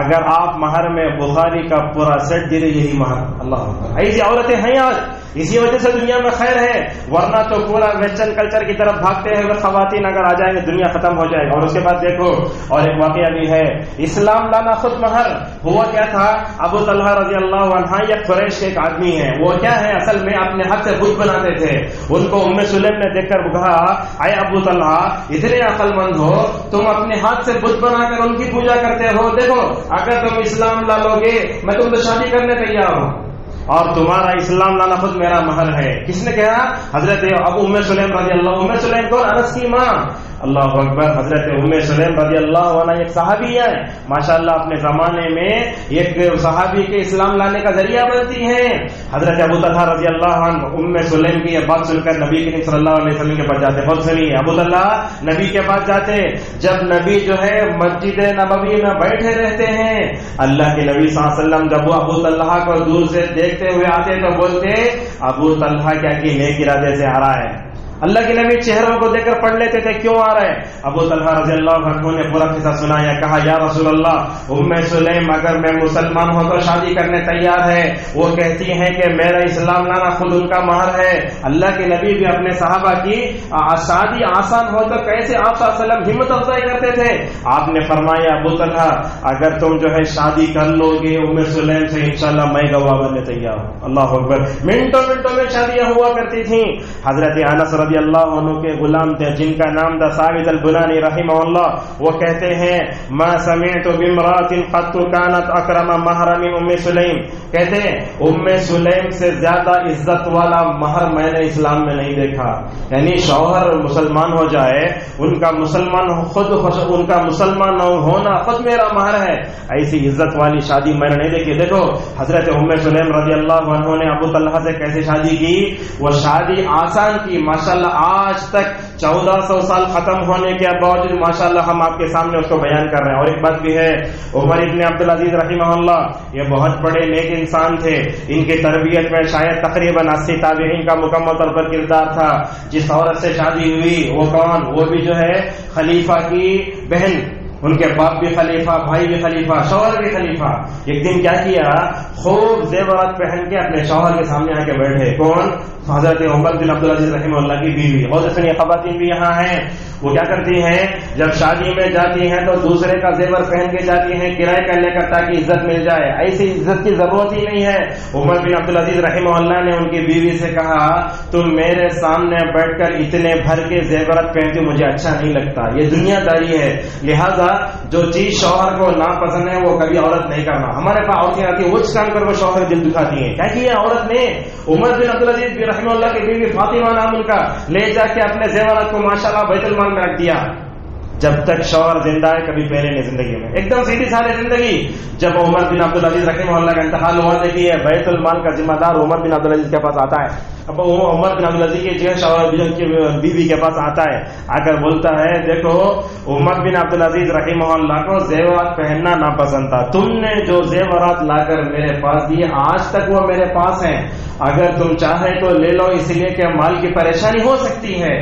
اگر آپ مہر میں بخاری کا پورا سیٹ دے دیں یہی مہر. اللہ اکبر. ایسی عورتیں ہیں آج، اسی وجہ سے دنیا میں خیر ہے، ورنہ تو پورا ویسٹرن کلچر کی طرف بھاگتے ہیں. خواتین اگر آ جائیں گے دنیا ختم ہو جائے گا. اور اس کے بعد دیکھو اور ایک واقعہ بھی ہے، اسلام لانا خود مہر. ہوا کیا تھا، ابو طلحہ رضی اللہ عنہ یہ قریش کے ایک آدمی ہیں، وہ کیا ہے اصل میں اپنے ہاتھ سے بت بناتے تھے. ان کو ام سلیم نے دیکھ کر کہا اے ابو طلحہ اتنے عقل مند ہو، تم اپنے ہاتھ سے بت بنا کر ان کی پوجا کرتے ہو، دیکھو اگر تم اسلام لا لو گے میں تم سے شادی کرنے تیار ہوں اور تمہارا اسلام لانا خود میرا مہر ہے. کس نے کہا؟ حضرت ابو ام سلیم رضی اللہ. ام سلیم کون؟ انس کی ماں. اللہ اکبر. حضرت ام سلیم رضی اللہ عنہ ایک صحابی ہے ماشاءاللہ، اپنے زمانے میں ایک صحابی کے اسلام لانے کا ذریعہ بنتی ہیں. حضرت ابو طلحہ رضی اللہ عنہ ام سلیم کی یہ بات سن کر نبی کریم صلی اللہ علیہ وسلم کے پاس جاتے. بہت سنیے، ابو طلحہ نبی کے پاس جاتے. جب نبی جو ہے مسجد نبوی میں بیٹھے رہتے ہیں، اللہ کے نبی صلی اللہ علیہ وسلم جب وہ ابو طلحہ کو دور سے دیکھتے ہوئے آتے تو بولتے ابو طلحہ کیا کہ نیک ارادے سے آ رہا ہے. اللہ کے نبی چہروں کو دیکھ کر پڑھ لیتے تھے کیوں آ رہے. ابو طلحہ رضی اللہ عنہ نے پورا قصہ سنایا، کہا یا رسول اللہ ام سلیم اگر میں مسلمان ہوں تو شادی کرنے تیار ہے، وہ کہتی ہیں کہ میرا اسلام لانا خود ان کا مہر ہے. اللہ کے نبی بھی اپنے صحابہ کی شادی آسان ہو تو کیسے آپ صلی اللہ علیہ وسلم ہمت افزائی کرتے تھے. آپ نے فرمایا ابو طلحہ اگر تم جو ہے شادی کر لو گے ام سلیم سے انشاءاللہ میں گواہ بننے تیار ہوں. اللہ اکبر. منٹوں میں شادیاں ہوا کرتی تھیں. حضرت انس رضی اللہ عنہ کے غلام تھے جن کا نام تھا ثابت البنانی رحمہ اللہ. وہ کہتے ہیں ما سمعت بامرأة قط كانت اکرم مہر من ام سلیم. کہتے ہیں ام سلیم سے زیادہ عزت والا مہر میں نے اسلام میں نہیں دیکھا. یعنی شوہر مسلمان ہو جائے، ان کا مسلمان ہونا خود میرا مہر ہے، ایسی عزت والی شادی میں نے نہیں دیکھی. دیکھو حضرت ام سلیم رضی اللہ عنہ نے ابو طلحہ سے کیسے شادی کی. وہ شادی آسان کی ماشاءاللہ. آج تک 1400 سال ختم ہونے کے باوجود ماشاءاللہ ہم آپ کے سامنے اس کو بیان کر رہے ہیں. اور ایک بات بھی ہے، عمر ابن عبدالعزیز رحمہ اللہ یہ بہت بڑے نیک انسان تھے. ان کی تربیت میں شاید تقریباً 80 تابعین کا مکمل طور پر کردار تھا. جس عورت سے شادی ہوئی وہ کون؟ وہ بھی جو ہے خلیفہ کی بہن، ان کے باپ بھی خلیفہ، بھائی بھی خلیفہ، شوہر بھی خلیفہ. ایک دن کیا کیا، خوب زیورات پہن کے اپنے شوہر کے سامنے آ کے بیٹھے. کون؟ حضرت عمر بن عبدالعزیز رحمہ اللہ کی بیوی. اور اس میں خواتین بھی یہاں ہیں. وہ کیا کرتی ہیں جب شادی میں جاتی ہیں تو دوسرے کا زیور پہن کے جاتی ہیں کرائے کا لے کر تاکہ عزت مل جائے. ایسی عزت کی ضرورت ہی نہیں ہے. عمر بن عبدالعزیز رحمہ اللہ نے ان کی بیوی سے کہا تم میرے سامنے بیٹھ کر اتنے بھر کے زیورات پہنتی مجھے اچھا نہیں لگتا، یہ دنیا داری ہے. لہذا جو چیز شوہر کو ناپسند ہے وہ کبھی عورت نہیں کرنا. ہمارے پاس عورتیں آتی ہیں وہ کام کر وہ شوہر دل دکھاتی ہیں. کیا کیا عورت نے؟ عمر بن عبدالعزیز بن رحمہ اللہ کی بیوی فاطمہ نام ان کا، لے جا کے اپنے زیورات کو ماشاءاللہ بیت المال میں رکھ دیا. جب تک شوہر زندہ ہے کبھی پہلے نہیں زندگی میں، ایک دم سیدھی سادی زندگی. جب عمر بن عبدالعزیز رحمہ اللہ کا انتقال ہوا دیکھیے بیت المال کا ذمہ دار عمر بن عبدالعزیز کے پاس آتا ہے. اب عمر بن عبدالعزیز کے جو شوہر کی بیوی کے پاس آتا ہے، آ کر بولتا ہے دیکھو عمر بن عبدالعزیز رحمہ اللہ کو زیورات پہننا ناپسند تھا، تم نے جو زیورات لا کر میرے پاس دیے آج تک وہ میرے پاس ہیں، اگر تم چاہے تو لے لو، اس لیے کہ مال کی پریشانی ہو سکتی ہے.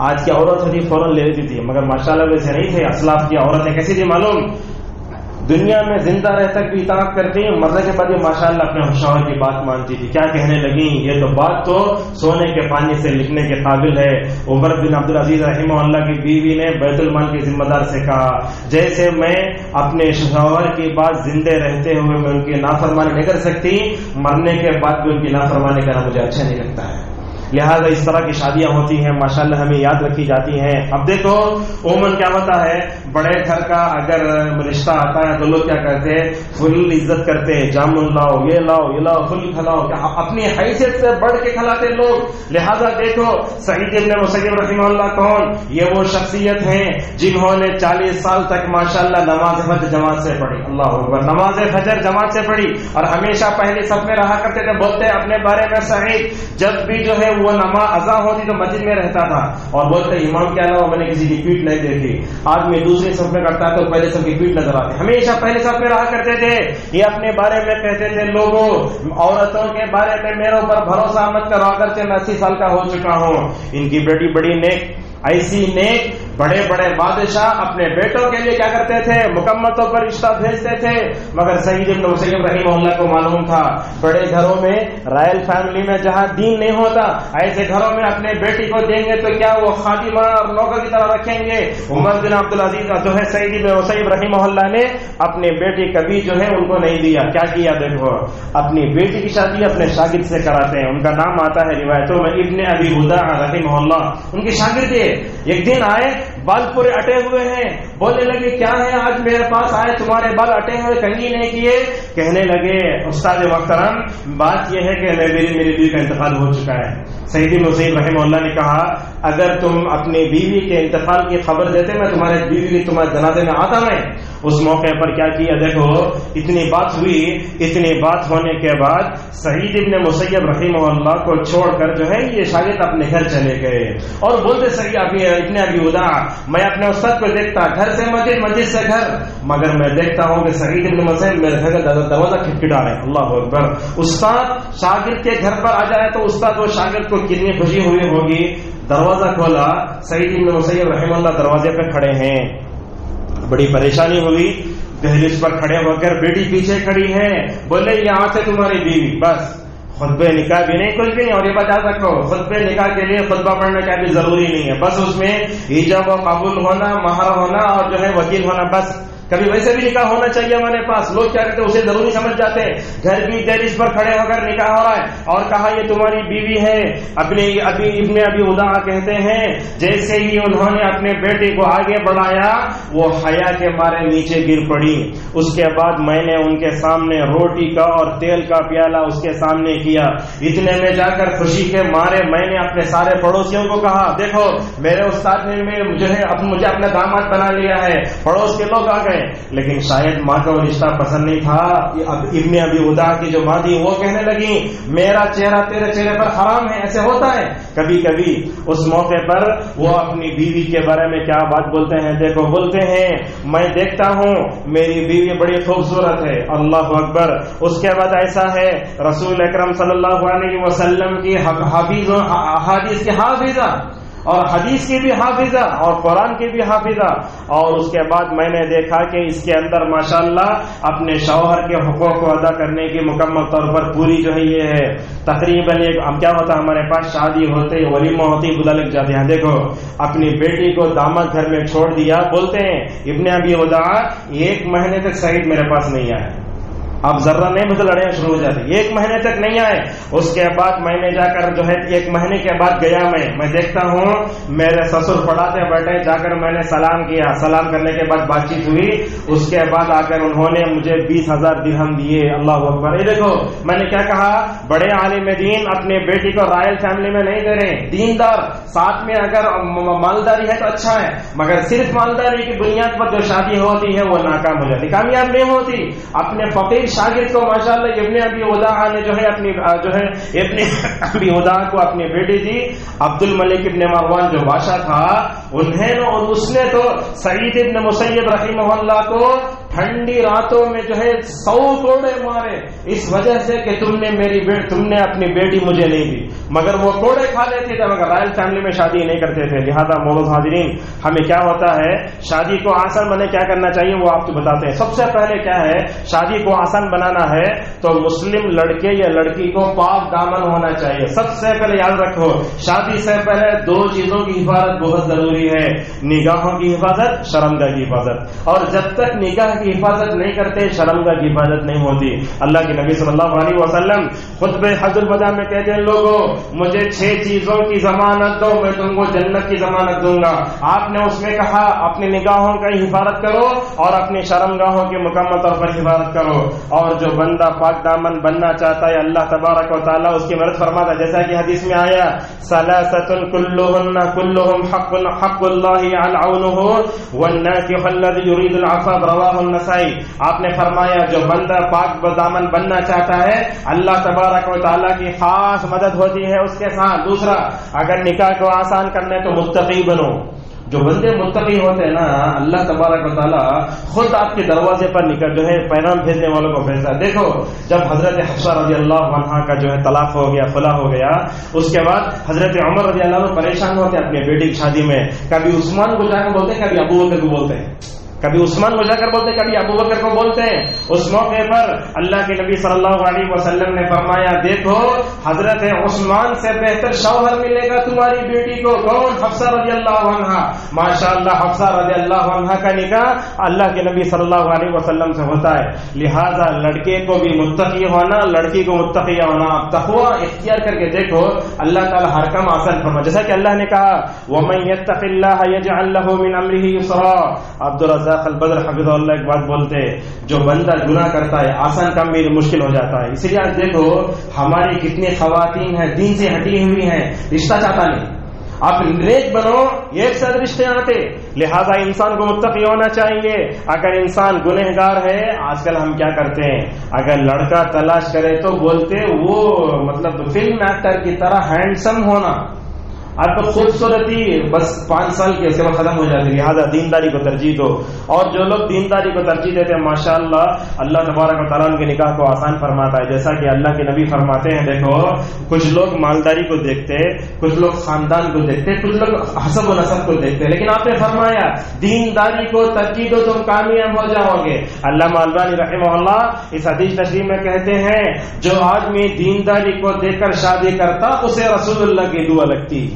آج کی عورت ہوتی فوراً لے لیتی تھی، مگر ماشاءاللہ ویسے نہیں تھے. اسلاف کی عورتیں کیسی تھی معلوم؟ دنیا میں زندہ رہ تک بھی اطاعت کرتی ہیں، مرنے کے بعد ماشاءاللہ اپنے شوہر کی بات مانتی تھی. کیا کہنے لگی، یہ تو بات تو سونے کے پانی سے لکھنے کے قابل ہے. عمر بن عبدالعزیز رحمہ اللہ کی بیوی نے بیت المال کے ذمہ دار سے کہا جیسے میں اپنے شوہر کی بات زندے رہتے ہوئے میں ان کی نافرمانی نہیں کر سکتی، مرنے کے بعد بھی ان کی نافرمانی کرنا مجھے اچھا نہیں لگتا ہے. لہذا اس طرح کی شادیاں ہوتی ہیں ماشاءاللہ ہمیں یاد رکھی جاتی ہیں. اب دیکھو عموماً کیا ہوتا ہے بڑے گھر کا اگر رشتہ آتا ہے تو لوگ کیا کرتے ہیں فل عزت کرتے ہیں, جامن لاؤ یہ لاؤ فل کھلاؤ, اپنی حیثیت سے بڑھ کے کھلاتے لوگ. لہذا دیکھو سعید ابن مسیب رحمہ اللہ کون, یہ وہ شخصیت ہیں جنہوں نے 40 سال تک ماشاءاللہ نماز فجر جماعت سے پڑھی, اللہ اکبر, نماز فجر جماعت سے پڑھی, اور ہمیشہ پہلے صف میں رہا کرتے تھے. بولتے اپنے بارے میں سعید جب بھی جو ہے وہ نماز اذان ہوتی تو مسجد میں رہتا تھا, اور بولتے امام کے علاوہ میں نے کسی کی پیٹھ نہیں دیکھی. آدمی دوسری صف میں کرتا ہے تو پہلے صف کی پیٹھ نظر آتی, ہمیشہ پہلے صف میں رہا کرتے تھے. یہ اپنے بارے میں کہتے تھے لوگوں عورتوں کے بارے میں میرے اوپر بھروسہ مت کرو, اگرچہ میں 80 سال کا ہو چکا ہوں. ان کی بیٹی بڑی نیک, ایسی نیک بڑے بڑے بادشاہ اپنے بیٹوں کے لیے کیا کرتے تھے مکمل طور پر رشتہ بھیجتے تھے. مگر سعید ابن مسیب رحمہ اللہ کو معلوم تھا بڑے گھروں میں رائل فیملی میں جہاں دین نہیں ہوتا ایسے گھروں میں اپنے بیٹی کو دیں گے تو کیا وہ خادمہ اور نوکر کی طرح رکھیں گے. عمر بن عبدالعزیز جو ہے سعید ابن مسیب رحمہ اللہ نے اپنی بیٹی کبھی جو ہے ان کو نہیں دیا. کیا کیا دیکھو اپنی بیٹی کی شادی اپنے شاگرد سے کراتے ہیں. ان کا نام آتا ہے روایتوں میں ابن ابی ہدا رحمہ اللہ, ان کی شاگرد ہے. ایک دن آئے بال پورے اٹے ہوئے ہیں, بولنے لگے کیا ہے آج میرے پاس آئے تمہارے بال اٹے ہوئے کنگھی نہیں کیے. کہنے لگے استاد محترم بات یہ ہے کہ میری بیوی کا انتقال ہو چکا ہے. سعید بن مسیب رحمہ اللہ نے کہا اگر تم اپنی بیوی کے انتقال کی خبر دیتے میں تمہارے بیوی کی تمہارے جنازے میں آتا. میں اس موقع پر کیا کیا دیکھو اتنی بات ہوئی, اتنی بات ہونے کے بعد سعید ابن مسیب رحمہ اللہ کو چھوڑ کر جو ہے یہ شاگرد اپنے گھر چلے گئے اور بولتے سعید ابن ابی ہدا میں اپنے استاد کو دیکھتا گھر سے مسجد, مسجد سے گھر, مگر میں دیکھتا ہوں کہ سعید ابن مسیب میرے گھر کا دروازہ کھٹکھٹا رہے. اللہ اکبر. استاد شاگرد کے گھر پر آ جائے تو استاد وہ شاگرد کو کتنی خوشی ہوئی ہوگی. دروازہ کھولا, سعید ابن مسیب رحمہ اللہ دروازے پہ کھڑے ہیں. بڑی پریشانی ہوئی, دہلیز پر کھڑے ہو کر بیٹی پیچھے کھڑی ہے. بولے یہاں سے تمہاری بیوی, بس خطبہ نکاح بھی نہیں کچھ بھی نہیں. اور یہ بتا سکو خطبہ نکاح کے لیے خطبہ پڑھنا کیا بھی ضروری نہیں ہے, بس اس میں ایجاب و قبول ہونا, مہر ہونا اور جو ہے وکیل ہونا, بس. کبھی ویسے بھی نکاح ہونا چاہیے ہمارے پاس. لوگ کیا کرتے ہیں اسے ضروری سمجھ جاتے ہیں. گھر بھی دہلیز پر کھڑے ہو کر نکاح ہو رہا ہے اور کہا یہ تمہاری بیوی ہے. ابن ابی ہدا کہتے ہیں جیسے ہی انہوں نے اپنے بیٹے کو آگے بڑھایا وہ حیا کے مارے نیچے گر پڑی. اس کے بعد میں نے ان کے سامنے روٹی کا اور تیل کا پیالہ اس کے سامنے کیا. اتنے میں جا کر خوشی کے مارے میں نے اپنے سارے پڑوسیوں کو کہا دیکھو میرے استاد نے مجھے اپنا داماد بنا لیا ہے. پڑوس کے لوگ آ گئے, لیکن شاید ماں کا وہ رشتہ پسند نہیں تھا. ابن ابی ہدا کی جو ماں تھی وہ کہنے لگی میرا چہرہ تیرے چہرے پر حرام ہے. ایسے ہوتا ہے کبھی کبھی. اس موقع پر وہ اپنی بیوی کے بارے میں کیا بات بولتے ہیں دیکھو, بولتے ہیں میں دیکھتا ہوں میری بیوی بڑی خوبصورت ہے. اللہ اکبر. اس کے بعد ایسا ہے رسول اکرم صلی اللہ علیہ وسلم کی حدیث کی حافظہ اور حدیث کی بھی حافظہ اور قرآن کی بھی حافظہ. اور اس کے بعد میں نے دیکھا کہ اس کے اندر ماشاءاللہ اپنے شوہر کے حقوق کو ادا کرنے کی مکمل طور پر پوری جو ہے یہ ہے. تقریباً کیا ہوتا ہے ہمارے پاس شادی ہوتے ولیمہ ہوتی بلا لگ جاتے ہیں. دیکھو اپنی بیٹی کو داماد گھر میں چھوڑ دیا. بولتے ہیں ابن ابی ہدا 1 مہینے تک سعید میرے پاس نہیں آیا. اب ذرہ نہیں مجھے لڑائیاں شروع ہو جاتی. 1 مہینے تک نہیں آئے. اس کے بعد میں نے جا کر جو ہے 1 مہینے کے بعد گیا. میں دیکھتا ہوں میرے سسر پڑھاتے بیٹھے. جا کر میں نے سلام کیا. سلام کرنے کے بعد بات چیت ہوئی. اس کے بعد آ کر انہوں نے مجھے 20,000 درہم دیے. اللہ اکبر. یہ دیکھو میں نے کیا کہا, بڑے عالم دین اپنے بیٹی کو رائل فیملی میں نہیں دے رہے. دیندار ساتھ میں اگر مالداری ہے تو اچھا ہے, مگر صرف مالداری کی بنیاد پر جو شادی ہوتی ہے وہ ناکام ہو جاتی, کامیاب نہیں ہوتی. اپنے فقیر شاگرد کو ماشاءاللہ ابن ابی ہدا نے جو ہے ابن ابی ہدا کو اپنی بیٹی دی. عبد الملک ابن مروان جو بادشاہ تھا انہیں اور اس نے تو سعید ابن مسیب رحمہ اللہ کو ٹھنڈی راتوں میں جو ہے 100 کوڑے مارے اس وجہ سے کہ تم نے اپنی بیٹی مجھے نہیں دی. مگر وہ کوڑے کھا لیتے تھے, مگر رائل فیملی میں شادی نہیں کرتے تھے. لہذا مولانا حاضرین ہمیں کیا ہوتا ہے شادی کو آسان بنے کیا کرنا چاہیے وہ آپ کو بتاتے ہیں. سب سے پہلے کیا ہے شادی کو آسان بنانا ہے تو مسلم لڑکے یا لڑکی کو پاک دامن ہونا چاہیے. سب سے پہلے یاد رکھو شادی سے پہلے 2 چیزوں کی حفاظت بہت ضروری ہے. نگاہوں کی حفاظت, شرمگاہ کی حفاظت. اور جب تک نگاہ کی کی حفاظت نہیں کرتے شرمگاہ کی حفاظت نہیں ہوتی. اللہ کے نبی صلی اللہ علیہ وسلم خطبہ حج الوداع میں کہتے ہیں لوگوں مجھے 6 چیزوں کی ضمانت دو میں تم کو جنت کی ضمانت دوں گا. آپ نے اس میں کہا اپنی نگاہوں کا حفاظت کرو اور اپنی شرمگاہوں کی مکمل طور پر حفاظت کرو. اور جو بندہ پاک دامن بننا چاہتا ہے اللہ تبارک و تعالیٰ اس کی مدد فرماتا ہے. جیسا کہ حدیث میں آیا ثلاثۃ كلهم حق اللہ العونه والناكح الذي يريد العفاف رواہ النسائی. آپ نے فرمایا جو بندہ پاک دامن بننا چاہتا ہے اللہ تبارک و تعالیٰ کی خاص مدد ہوتی ہے اس کے ساتھ. دوسرا اگر نکاح کو آسان کرنے تو متقی بنو. جو بندے متقی ہوتے ہیں نا اللہ تبارک و تعالیٰ خود آپ کے دروازے پر نکل جو ہے پیغام بھیجنے والوں کو بھیجتا ہے. دیکھو جب حضرت حفصہ رضی اللہ عنہا کا جو ہے طلاق ہو گیا خلا ہو گیا اس کے بعد حضرت عمر رضی اللہ عنہ پریشان ہوتے ہیں اپنی بیٹی کی شادی میں. کبھی عثمان کو جا کر بولتے ہیں کبھی ابو بکر کو بولتے ہیں. کبھی عثمان کو جا کر بولتے ہیں کبھی ابو بکر کو بولتے ہیں. اس موقع پر اللہ کے نبی صلی اللہ علیہ وسلم نے فرمایا دیکھو حضرت عثمان سے بہتر شوہر ملے گا تمہاری بیٹی کو. کون؟ حفصہ رضی اللہ عنہا. ماشاء اللہ حفصہ رضی اللہ عنہا کا نکاح اللہ کے نبی صلی اللہ علیہ وسلم سے ہوتا ہے. لہذا لڑکے کو بھی متقی ہونا لڑکی کو متقی ہونا. آپ تقوی اختیار کر کے دیکھو اللہ تعالیٰ ہر کام آسان فرما. جیسا کہ اللہ نے کہا وَمَن يَتَّقِ اللَّهَ يَجْعَل لَّهُ مِنْ أَمْرِهِ يُسْرًا. عبدالرزاق البدر حفظہ اللہ ایک بات بولتے جو بندہ گناہ کرتا ہے آسان کام بھی مشکل ہو جاتا ہے. اسی لیے آج دیکھو ہماری کتنی خواتین ہیں دین سے ہٹی ہوئی ہیں رشتہ چاہتا نہیں. آپ نیک بنو ایک ساتھ رشتے آتے. لہذا انسان کو متقی ہونا چاہیے. اگر انسان گنہگار ہے آج کل ہم کیا کرتے ہیں اگر لڑکا تلاش کرے تو بولتے وہ مطلب فلم ایکٹر کی طرح ہینڈسم ہونا. آپ کو خوبصورتی بس 5 سال کی اس کے بعد ختم ہو جاتی ہے. لہٰذا دینداری کو ترجیح دو. اور جو لوگ دینداری کو ترجیح دیتے ہیں ماشاءاللہ اللہ تبارک و تعالیٰ ان کے نکاح کو آسان فرماتا ہے. جیسا کہ اللہ کے نبی فرماتے ہیں دیکھو کچھ لوگ مالداری کو دیکھتے کچھ لوگ خاندان کو دیکھتے کچھ لوگ حسب و نسب کو دیکھتے لیکن آپ نے فرمایا دینداری کو ترجیح دو تم کامیاب ہو جاؤ گے. علامہ البانی رحمہ اللہ اس حدیث تشریح میں کہتے ہیں جو آدمی دینداری کو دیکھ کر شادی کرتا اسے رسول اللہ کی دعا لگتی.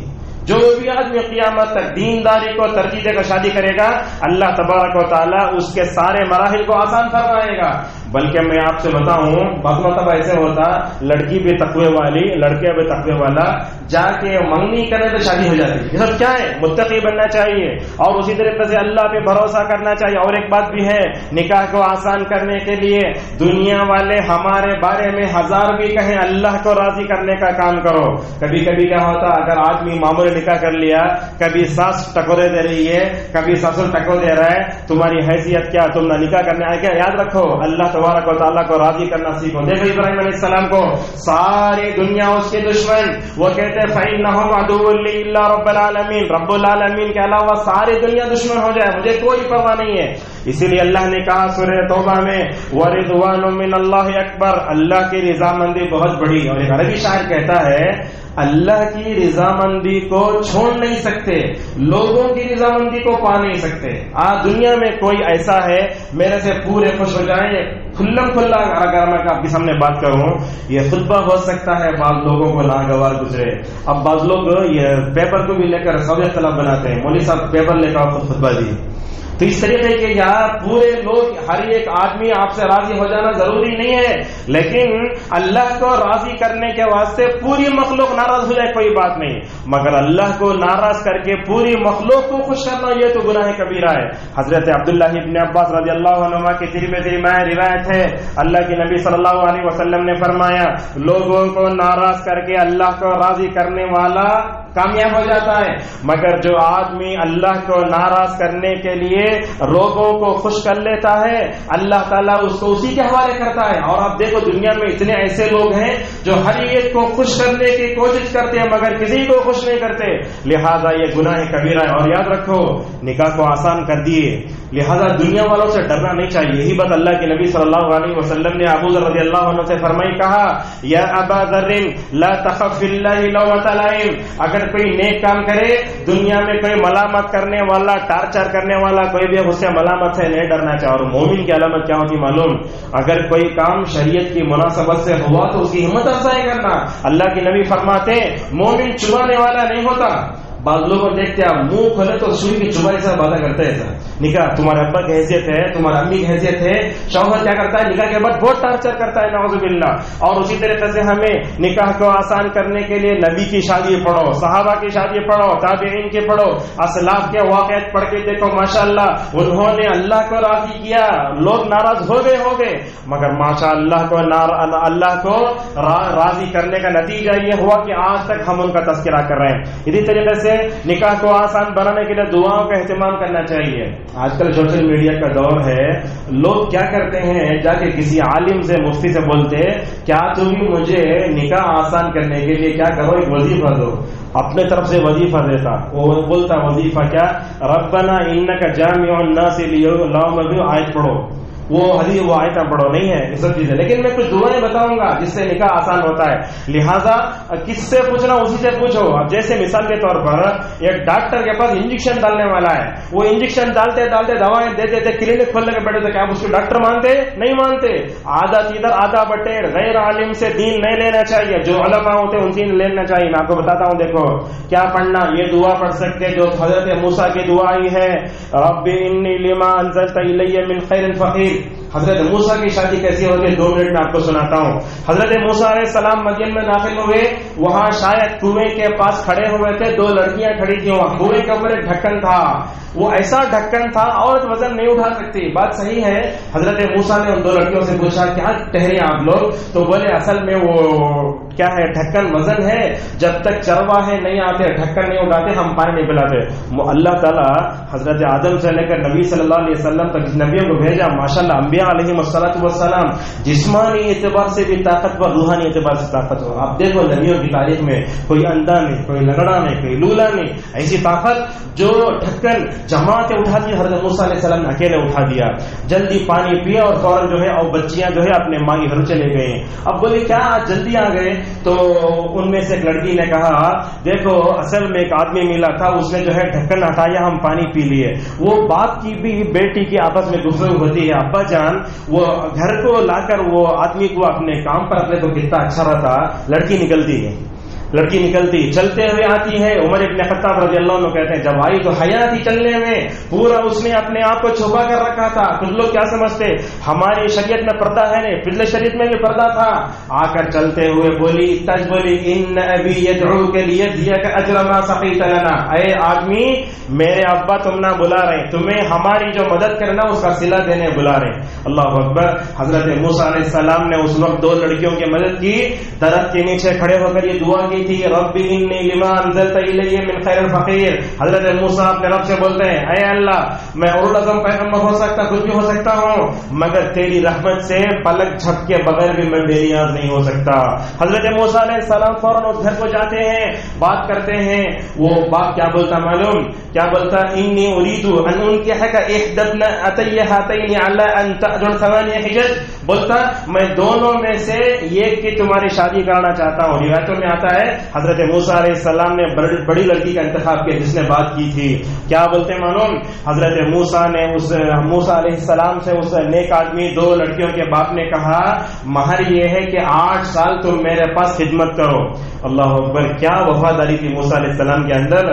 جو بھی آدمی قیامت تک دینداری کو ترجیح دے کر شادی کرے گا اللہ تبارک و تعالیٰ اس کے سارے مراحل کو آسان فرمائے گا. بلکہ میں آپ سے بتاؤں بعض مرتبہ ایسے ہوتا لڑکی بھی تقوی والی لڑکے بھی تقوی والا جا کے منگنی کرنے پہ شادی ہو جاتی. یہ سب کیا ہے متقی بننا چاہیے اور اسی طریقے سے اللہ پہ بھروسہ کرنا چاہیے. اور ایک بات بھی ہے نکاح کو آسان کرنے کے لیے دنیا والے ہمارے بارے میں 1000 بھی کہیں اللہ کو راضی کرنے کا کام کرو. کبھی کبھی کیا ہوتا اگر آدمی معمولی نکاح کر لیا کبھی ساس ٹکورے دے رہی ہے کبھی سسر ٹکو دے رہا ہے تمہاری حیثیت کیا تم نہ نکاح کرنے آئے کیا. یاد رکھو اللہ تبارک و تعالیٰ کو راضی کرنا سیکھو. دیکھو ابراہیم علیہ السلام کو ساری دنیا اس کے دشمن وہ کہتے فَإِنَّهُمْ عَدُوٌّ لِّي إِلَّا رَبَّ الْعَالَمِينَ. رب العالمین کے علاوہ ساری دنیا دشمن ہو جائے مجھے کوئی پرواہ نہیں ہے. اسی لیے اللہ نے کہا سورہ توبہ میں وَرِضْوَانٌ مِّنَ اللَّهِ أَكْبَرُ. اللہ کی رضامندی بہت بڑی. اور ایک عربی شاعر کہتا ہے اللہ کی رضامندی کو چھوڑ نہیں سکتے لوگوں کی رضامندی کو پا نہیں سکتے. آج دنیا میں کوئی ایسا ہے میرے سے پورے خوش ہو جائیں کھلم کھلا. اگر میں آپ کے سامنے بات کروں یہ خطبہ ہو سکتا ہے بعض لوگوں کو ناگوار گزرے. اب بعض لوگ یہ پیپر کو بھی لے کر سوال طلب بناتے ہیں مولوی صاحب پیپر لے کر خود خطبہ دی. تو اس طریقے کے یار پورے لوگ ہر ایک آدمی آپ سے راضی ہو جانا ضروری نہیں ہے لیکن اللہ کو راضی کرنے کے واسطے پوری مخلوق ناراض ہو جائے کوئی بات نہیں مگر اللہ کو ناراض کر کے پوری مخلوق کو خوش کرنا یہ تو گناہ کبیرہ ہے. حضرت عبداللہ ابن عباس رضی اللہ عنہما کی ترمذی میں روایت ہے اللہ کے نبی صلی اللہ علیہ وسلم نے فرمایا لوگوں کو ناراض کر کے اللہ کو راضی کرنے والا کامیاب ہو جاتا ہے مگر جو آدمی اللہ کو ناراض کرنے کے لیے لوگوں کو خوش کر لیتا ہے اللہ تعالیٰ اس کو اسی کے حوالے کرتا ہے. اور آپ دیکھو دنیا میں اتنے ایسے لوگ ہیں جو ہر ایک کو خوش کرنے کی کوشش کرتے ہیں مگر کسی کو خوش نہیں کرتے. لہذا یہ گناہ کبیرہ ہے. اور یاد رکھو نکاح کو آسان کر دیے لہذا دنیا والوں سے ڈرنا نہیں چاہیے. یہی بات اللہ کے نبی صلی اللہ علیہ وسلم نے ابو ذر رضی اللہ عنہ سے فرمائی کہا یا ابا ذر لا تخف فی اللہ لومۃ لائم. اگر کوئی نیک کام کرے دنیا میں کوئی ملامت کرنے والا ٹارچر کرنے والا کوئی بھی اس سے ملامت سے نہیں ڈرنا چاہیے. اور مومن کی علامت کیا ہوتی معلوم اگر کوئی کام شریعت کی مناسبت سے ہوا تو اس کی ہمت افزائی کرنا. اللہ کے نبی فرماتے مومن چبانے والا نہیں ہوتا بعض لوگوں کو دیکھتے آپ منہ کھولے تو سوئی کی چبائی سے باتیں کرتے ہیں. ایسا نکاح تمہارے ابا کی حیثیت ہے, تمہارے امی کی حیثیت ہے, شوہر کیا کرتا ہے نکاح کے بعد بہت ٹارچر کرتا ہے نعوذ باللہ. اور اسی طریقے سے ہمیں نکاح کو آسان کرنے کے لیے نبی کی شادی پڑھو, صحابہ کی شادی پڑھو, تابعین کی پڑھو, اسلاف کے واقعات پڑھ کے دیکھو ماشاءاللہ انہوں نے اللہ کو راضی کیا. لوگ ناراض ہو گئے مگر ماشاءاللہ اللہ کو راضی کرنے کا نتیجہ یہ ہوا کہ آج تک ہم ان کا تذکرہ کر رہے ہیں. اسی طریقے سے نکاح کو آسان بنانے کے لیے دعاؤں کا اہتمام کرنا چاہیے. آج کل سوشل میڈیا کا دور ہے, لوگ کیا کرتے ہیں جا کے کسی عالم سے مفتی سے بولتے کیا تم مجھے نکاح آسان کرنے کے لیے کیا کرو ایک وظیفہ دو. اپنے طرف سے وظیفہ دیتا, وہ بولتا وظیفہ کیا, ربنا انک جامع الناس لیوم آیت پڑھو, وہ حدیث وہ آیتیں پڑھو, نہیں ہے یہ سب چیزیں. لیکن میں کچھ دعائیں بتاؤں گا جس سے نکاح آسان ہوتا ہے. لہٰذا کس سے پوچھنا اسی سے پوچھو. اب جیسے مثال کے طور پر ایک ڈاکٹر کے پاس انجیکشن ڈالنے والا ہے, وہ انجیکشن ڈالتے دوائیں دیتے تھے, کلینک کھولنے کے بیٹھے تھے, کیا اس کو ڈاکٹر مانتے؟ نہیں مانتے. آدھا ادھر آدھا بٹیر, غیر عالم سے دین نہیں لینا چاہیے, جو علماء ہوتے ہیں ان سے لینا چاہیے. میں آپ کو بتاتا ہوں, دیکھو کیا پڑھنا, یہ دعا پڑھ سکتے جو حضرت موسیٰ کی دعا آئی ہے, رب انی لما انزلت الی من خیر فقیر. حضرت موسیٰ کی شادی کیسی ہوگی 2 منٹ میں آپ کو سناتا ہوں. حضرت موسیٰ علیہ السلام مدین میں داخل ہوئے, وہاں شاید کنویں کے پاس کھڑے ہوئے تھے, 2 لڑکیاں کھڑی تھیں, وہاں کنویں کے اوپر ایک ڈھکن تھا, وہ ایسا ڈھکن تھا عورت وزن نہیں اٹھا سکتی. بات صحیح ہے. حضرت موسیٰ نے ان 2 لڑکیوں سے پوچھا کیا ٹھہرے آپ لوگ, تو بولے اصل میں وہ کیا ہے ڈھکن وزن ہے, جب تک چرواہے نہیں آتے ڈھکن نہیں اٹھاتے ہم پانی نہیں پلاتے. اللہ تعالیٰ حضرت آدم سے لے کر نبی صلی اللہ علیہ وسلم تک نبیوں کو بھیجا. ماشاءاللہ انبیاء علیہ السلام جسمانی اعتبار سے بھی طاقتور, روحانی اعتبار سے طاقتور. آپ دیکھو نبیوں کی تاریخ میں کوئی اندھا نہیں, کوئی لنگڑا نہیں, کوئی لولا نہیں, ایسی طاقت جو ڈھکن جماعتیں اٹھا دی. حضرت موسیٰ علیہ السلام نے اکیلے اٹھا دیا, جلدی پانی پیا اور فوراً جو ہے اور بچیاں جو ہے اپنے ماں کے گھر چلے گئے. اب بولے کیا آج جلدی آ گئے, تو ان میں سے ایک لڑکی نے کہا دیکھو اصل میں ایک آدمی ملا تھا, اس نے جو ہے ڈھکن ہٹایا, ہم پانی پی لیے. وہ باپ کی بھی بیٹی کی آپس میں گفتگو ہوتی ہے, ابا جان وہ گھر کو لا کر وہ آدمی کو اپنے کام پر رکھنے تو کتنا اچھا رہتا. لڑکی نکلتی چلتے ہوئے آتی ہے. عمر ابن خطاب رضی اللہ عنہ کہتے ہیں جب آئی تو حیا تھی چلنے میں, پورا اس نے اپنے آپ کو چھپا کر رکھا تھا. کچھ لوگ کیا سمجھتے ہماری شریعت میں پردہ ہے نہیں, پچھلے شریعت میں بھی پردہ تھا. آ کر چلتے ہوئے بولی ان ابی یدعوک لیجزیک اجر ما سقیت لنا, اے آدمی میرے ابا تم نہ بلا رہے, تمہیں ہماری جو مدد کرنا اس کا صلہ دینے بلا رہے. اللہ اکبر. حضرت موسیٰ علیہ السلام نے اس وقت 2 لڑکیوں کی مدد کی, درخت کے نیچے کھڑے ہو کر یہ دعا کی تھی, رب انی لما انزلت الی من خیر فقیر. حضرت موسیٰ اپنے رب سے بولتے ہیں اے اللہ میں اولو اعظم پیغمبر ہو سکتا, کچھ بھی ہو سکتا ہوں, مگر تیری رحمت سے پلک جھپ کے بغیر بھی میں بے نیاز نہیں ہو سکتا. حضرت موسیٰ علیہ السلام فوراً اس گھر کو جاتے ہیں, بات کرتے ہیں. وہ باپ کیا بولتا معلوم, کیا بولتا, انی اريد ان انكحك احدى ابنتي هاتين على ان تأجر 8 حجج. بولتا میں دونوں میں سے ایک کی تمہاری شادی کرانا چاہتا ہوں. روایتوں میں آتا ہے حضرت موسیٰ علیہ السلام نے بڑی لڑکی کا انتخاب کیا جس نے بات کی تھی. کیا بولتے معلوم, حضرت موسیٰ علیہ السلام سے اس نیک آدمی 2 لڑکیوں کے باپ نے کہا مہر یہ ہے کہ 8 سال تم میرے پاس خدمت کرو. اللہ اکبر. کیا وفاداری تھی موسیٰ علیہ السلام کے اندر.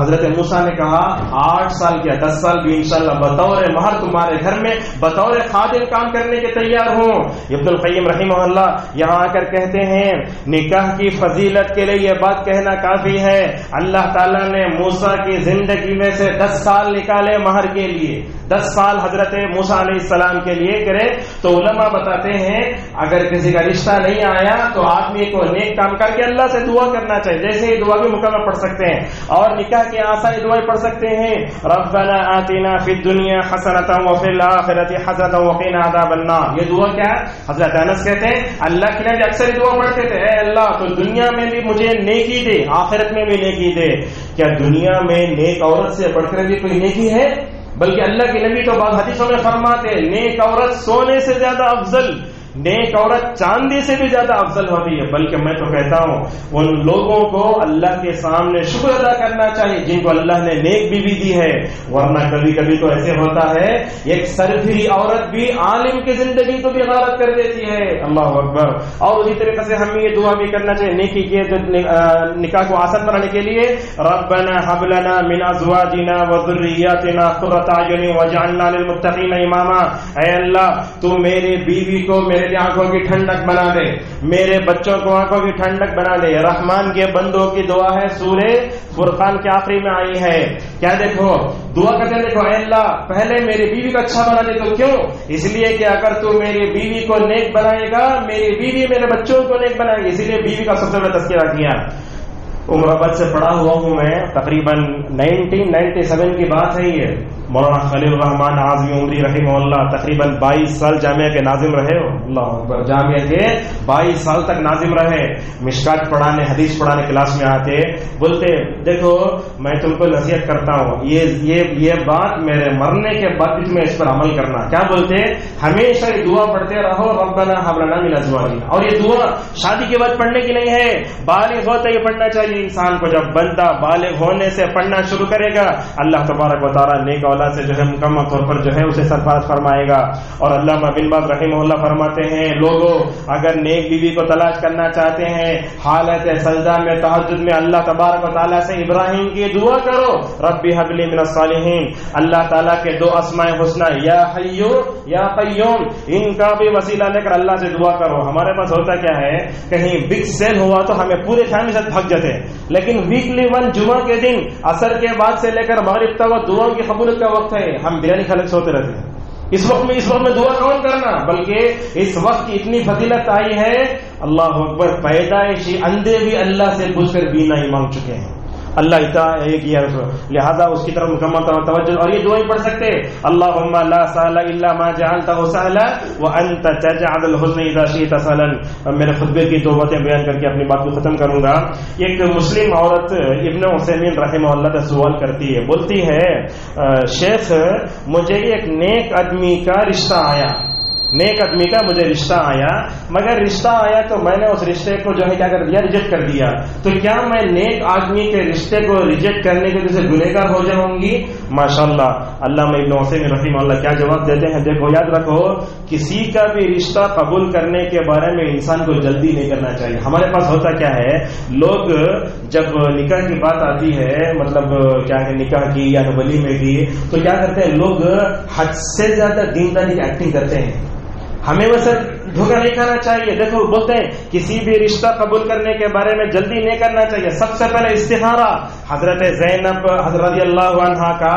حضرت موسیٰ نے کہا 8 سال کیا 10 سال بھی انشاءاللہ بطور مہر تمہارے گھر میں بطور خادم کام کرنے کے تیار ہوں. ابن القیم رحمہ اللہ یہاں آ کر کہتے ہیں نکاح کی فضیلت کے لیے یہ بات کہنا کافی ہے. اللہ تعالیٰ نے موسیٰ کی زندگی میں سے 10 سال نکالے مہر کے لیے, 10 سال حضرت موسیٰ علیہ السلام کے لیے کرے. تو علماء بتاتے ہیں اگر کسی کا رشتہ نہیں آیا تو آدمی کو نیک کام کر کے اللہ سے دعا کرنا چاہیے. جیسے یہ دعا بھی مکمل پڑھ سکتے ہیں اور نکاح کی آسان دعائیں پڑھ سکتے ہیں. ربنا آتنا فی الدنیا حسنۃ وفی الآخرۃ حسنۃ وقنا عذاب النار. یہ دعا کیا ہے, حضرت انس کہتے ہیں اللہ کے نبی اکثر دعا پڑھتے تھے اے اللہ تو دنیا میں بھی مجھے نیکی دے, آخرت میں بھی نیکی دے. کیا دنیا میں نیک عورت سے بڑھ کر بھی کوئی نیکی ہے؟ بلکہ اللہ کے نبی تو بعض حدیثوں میں فرماتے نیک عورت سونے سے زیادہ افضل. نیک عورت چاندی سے بھی زیادہ افضل ہوتی ہے، بلکہ میں تو کہتا ہوں ان لوگوں کو اللہ کے سامنے شکر ادا کرنا چاہیے جن کو اللہ نے نیک بیوی دی ہے، ورنہ کبھی کبھی تو ایسے ہوتا ہے ایک سرفری عورت بھی عالم کی زندگی کو بھی غارت کر دیتی ہے۔ اللہ اکبر۔ اور اسی طریقے سے ہمیں یہ دعا بھی کرنا چاہیے نیکی کے نکاح کو آسان بنانے کے لیے، ربنا هب لنا من ازواجنا وذرياتنا قرة اعين واجعلنا للمتقين اماما۔ اے اللہ تو میرے بیوی کو میرے لیے آنکھوں کی ٹھنڈک بنا دے، میرے بچوں کو آنکھوں کی ٹھنڈک بنا دے۔ رحمان کے بندوں کی دعا ہے، سورہ فرقان کے آخری میں آئی ہے۔ کیا دیکھو دعا کرتے دیکھو، اے اللہ پہلے میری بیوی کو اچھا بنا دے۔ تو کیوں؟ اس لیے کہ اگر تو میری بیوی کو نیک بنائے گا، میری بیوی میرے بچوں کو نیک بنائے گی، اسی لیے بیوی کا سب سے بڑا تذکرہ کیا۔ عمر ابد سے پڑھا ہوا ہوں میں، تقریباً 1997 کی بات ہے یہ۔ مولانا خلیل الرحمان اعظمی عمری رحمہ اللہ تقریباً 22 سال جامعہ کے ناظم رہے ہو۔ اللہ اکبر، جامعہ کے 22 سال تک ناظم رہے، مشکات پڑھانے، حدیث پڑھانے کلاس میں آتے، بولتے دیکھو میں تم کو نصیحت کرتا ہوں، یہ بات میرے مرنے کے بعد بھی تمہیں اس پر عمل کرنا۔ کیا بولتے؟ ہمیشہ یہ دعا پڑھتے رہو، ربنا هب لنا من ازواجنا۔ اور یہ دعا شادی کے بعد پڑھنے کی نہیں ہے، بالغ ہوتے ہی پڑھنا چاہیے انسان کو۔ جب بندہ بالغ ہونے سے پڑھنا شروع کرے گا، اللہ تبارک و تعالیٰ نیک اولاد سے جو ہے مکمل طور پر جو ہے اسے سرفراز فرمائے گا۔ اور علامہ بن باز رحمہ اللہ فرماتے ہیں، لوگوں اگر نیک بیوی کو تلاش کرنا چاہتے ہیں، حالت سجدہ میں تہجد میں اللہ تبارک و تعالیٰ سے ابراہیم کی دعا کرو، ربی هب لی من الصالحین۔ اللہ تعالیٰ کے دو اسماء حسنی یا حی یا قیوم، ان کا بھی وسیلہ لے کر اللہ سے دعا کرو۔ ہمارے پاس ہوتا کیا ہے، کہیں بگ سیل ہوا تو ہمیں پورے فیملی سے بھگ جاتے ہیں، لیکن ویکلی ون جمعہ کے دن عصر کے بعد سے لے کر مغرب تک دعاؤں کی قبولیت کا وقت ہے، ہم بریانی کھانے سے ہوتے رہتے ہیں۔ اس وقت میں دعا کون کرنا، بلکہ اس وقت کی اتنی فضیلت آئی ہے، اللہ اکبر، پیدائشی اندھے بھی اللہ سے پوچھ کر بینائی مانگ چکے ہیں۔ اللہ کیا، لہذا اس کی طرف مکمل توجہ۔ اور یہ دعا ہی پڑھ سکتے، اللہم لا سہل الا ما جعلتہ سہلا وانت تجعل الحزن اذا شئت سہلا۔ میرے خطبے کی دو باتیں بیان کر کے اپنی بات کو ختم کروں گا۔ ایک مسلم عورت ابن عثیمین رحمہ اللہ کا سوال کرتی ہے، بولتی ہے شیخ مجھے ایک نیک آدمی کا رشتہ آیا، نیک آدمی کا مجھے رشتہ آیا، مگر رشتہ آیا تو میں نے اس رشتے کو جو ہے کیا کر دیا، ریجیکٹ کر دیا، تو کیا میں نیک آدمی کے رشتے کو ریجیکٹ کرنے کے وجہ سے گنہگار ہو جاؤں گی؟ ماشاءاللہ علامہ ابن عثیمین رحمہ اللہ کیا جواب دیتے ہیں، دیکھو یاد رکھو کسی کا بھی رشتہ قبول کرنے کے بارے میں انسان کو جلدی نہیں کرنا چاہیے۔ ہمارے پاس ہوتا کیا ہے، لوگ جب نکاح کی بات آتی ہے، مطلب کیا ہے نکاح کی یا ولیمے کی، تو کیا کرتے ہیں لوگ حد سے زیادہ دینداری کی ایکٹنگ کرتے ہیں۔ ہمیں ویسے دھوکہ نہیں کھانا چاہیے۔ دیکھو بولتے ہیں کسی بھی رشتہ قبول کرنے کے بارے میں جلدی نہیں کرنا چاہیے، سب سے پہلے استخارہ۔ حضرت زینب حضرت رضی اللہ عنہا کا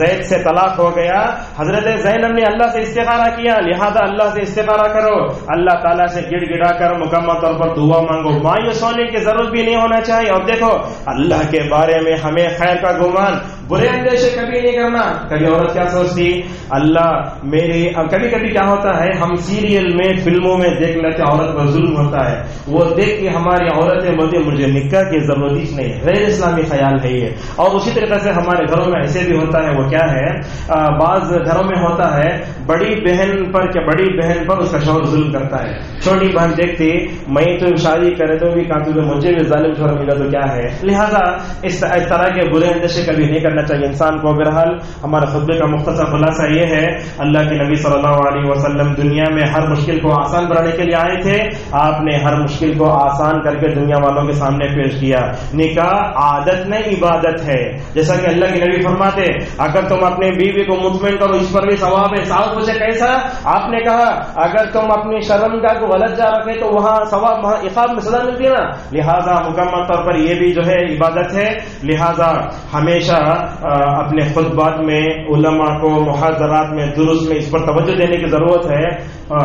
زید سے طلاق ہو گیا، حضرت زینب نے اللہ سے استخارہ کیا، لہذا اللہ سے استخارہ کرو، اللہ تعالیٰ سے گڑ گڑا کر مکمل طور پر دعا مانگو، مایوس ہونے کی ضرورت بھی نہیں ہونا چاہیے۔ اور دیکھو اللہ کے بارے میں ہمیں خیر کا گمان، برے اندیشے کبھی نہیں کرنا۔ کبھی عورت کیا سوچتی، اللہ میری، کبھی کبھی کیا ہوتا ہے ہم سیریل میں فلموں میں دیکھ لیتے عورت پر ظلم ہوتا ہے، وہ دیکھ کے ہماری عورتیں بولتی مجھے نکاح کی ضرورت ہی نہیں ہے، غیر اسلامی خیال ہے یہ۔ اور اسی طریقے سے ہمارے گھروں میں ایسے بھی ہوتا ہے، وہ کیا ہے بعض گھروں میں ہوتا ہے بڑی بہن پر اس کا شوہر ظلم کرتا ہے، چھوٹی بہن دیکھتی میں تو شادی کرے تو بھی کہتی مجھے بھی ظالم شوہر ملا تو کیا ہے، لہذا اس طرح کے برے اندیشے کبھی نہیں کرنا چاہیے انسان کو۔ بہرحال ہمارے خطبے کا مختصر خلاصہ یہ ہے، اللہ کے نبی صلی اللہ علیہ وسلم دنیا میں ہر مشکل کو آسان بنانے کے لیے آئے تھے، آپ نے ہر مشکل کو آسان کر کے دنیا والوں کے سامنے پیش کیا۔ نکاح عادت نہیں عبادت ہے، جیسا کہ اللہ کے نبی فرماتے اگر تم اپنے بیوی کو مطمئن کرو اس پر بھی ثواب ہے۔ صاحب پوچھے کیسا؟ آپ نے کہا اگر تم اپنی شرمگاہ کو غلط جا رکھے تو وہاں ثواب، وہاں عقاب میں سزا ملتی ہے نا، لہذا مکمل طور پر یہ بھی جو ہے عبادت ہے۔ لہذا ہمیشہ اپنے خطبات میں علماء کو محاضرات میں درس میں اس پر توجہ دینے کی ضرورت ہے۔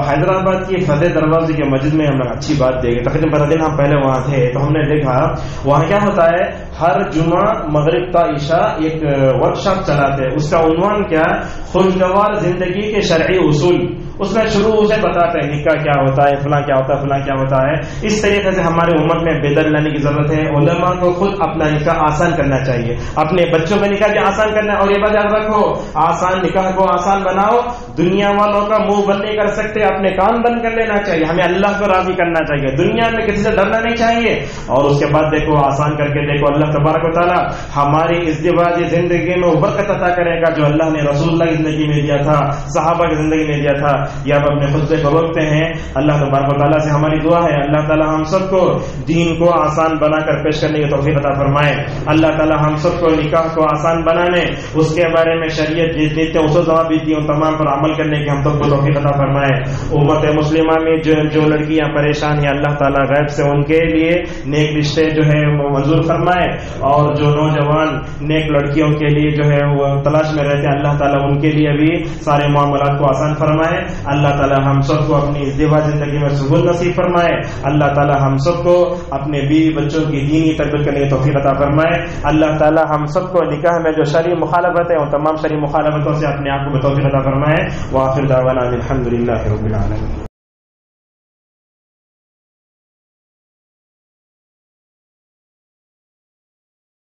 حیدرآباد کی فتح دروازے کی مسجد میں ہم نے اچھی بات دیکھی، تقریباً 15 دن ہم پہلے وہاں تھے تو ہم نے دیکھا وہاں کیا ہوتا ہے، ہر جمعہ مغرب تا عشاء ایک ورک شاپ چلاتے ہیں، اس کا عنوان کیا، خوشگوار زندگی کے شرعی اصول۔ اس میں شروع سے بتاتے ہیں نکاح کیا ہوتا ہے، فلاں کیا ہوتا ہے، فلاں کیا ہوتا ہے. اس طریقے سے ہماری امت میں بیداری لانے کی ضرورت ہے. علماء کو خود اپنا نکاح آسان کرنا چاہیے، اپنے بچوں کا نکاح بھی آسان کرنا ہے. اور یہ بات یاد رکھو، آسان نکاح کو آسان بناؤ، دنیا والوں کا منہ بند نہیں کر سکتے، اپنے کان بند کر لینا چاہیے. ہمیں اللہ کو راضی کرنا چاہیے، دنیا میں کسی سے ڈرنا نہیں چاہیے. اور اس کے بعد دیکھو آسان کر کے دیکھو، اللہ تبارک و تعالیٰ ہماری ازدواجی زندگی میں برکت عطا کرے گا جو اللہ نے رسول اللہ کی زندگی میں دیا تھا، صحابہ کی زندگی میں دیا تھا. یا اب اپنے خطبے کو روکتے ہیں. اللہ تبارک و تعالیٰ سے ہماری دعا ہے اللہ تعالیٰ ہم سب کو دین کو آسان بنا کر پیش کرنے کی توفیق عطا فرمائے. اللہ تعالیٰ ہم سب کو نکاح کو آسان بنانے، اس کے بارے میں شریعت جتنے اصول ضوابط دی ان تمام پر عمل کرنے کی ہم سب کو توفیق عطا فرمائے. امت مسلمہ میں جو لڑکیاں پریشان ہیں اللہ تعالیٰ غیب سے ان کے لیے نیک رشتے جو ہے وہ منظور فرمائے. اور جو نوجوان نیک لڑکیوں کے لیے جو ہے وہ تلاش میں رہتے ہیں اللہ تعالیٰ ان کے لیے بھی سارے معاملات کو آسان فرمائے. اللہ تعالیٰ ہم سب کو اپنی ازدواج زندگی میں سہولت نصیب فرمائے. اللہ تعالیٰ ہم سب کو اپنے بیوی بچوں کی دینی تربیت کرنے کی توفیق عطا فرمائے. اللہ تعالیٰ ہم سب کو نکاح میں جو شرعی مخالفت ہے ان تمام شرعی مخالفتوں سے اپنے آپ کو توفیق عطا فرمائے. وآخر دعوانا الحمد للہ رب العالمین.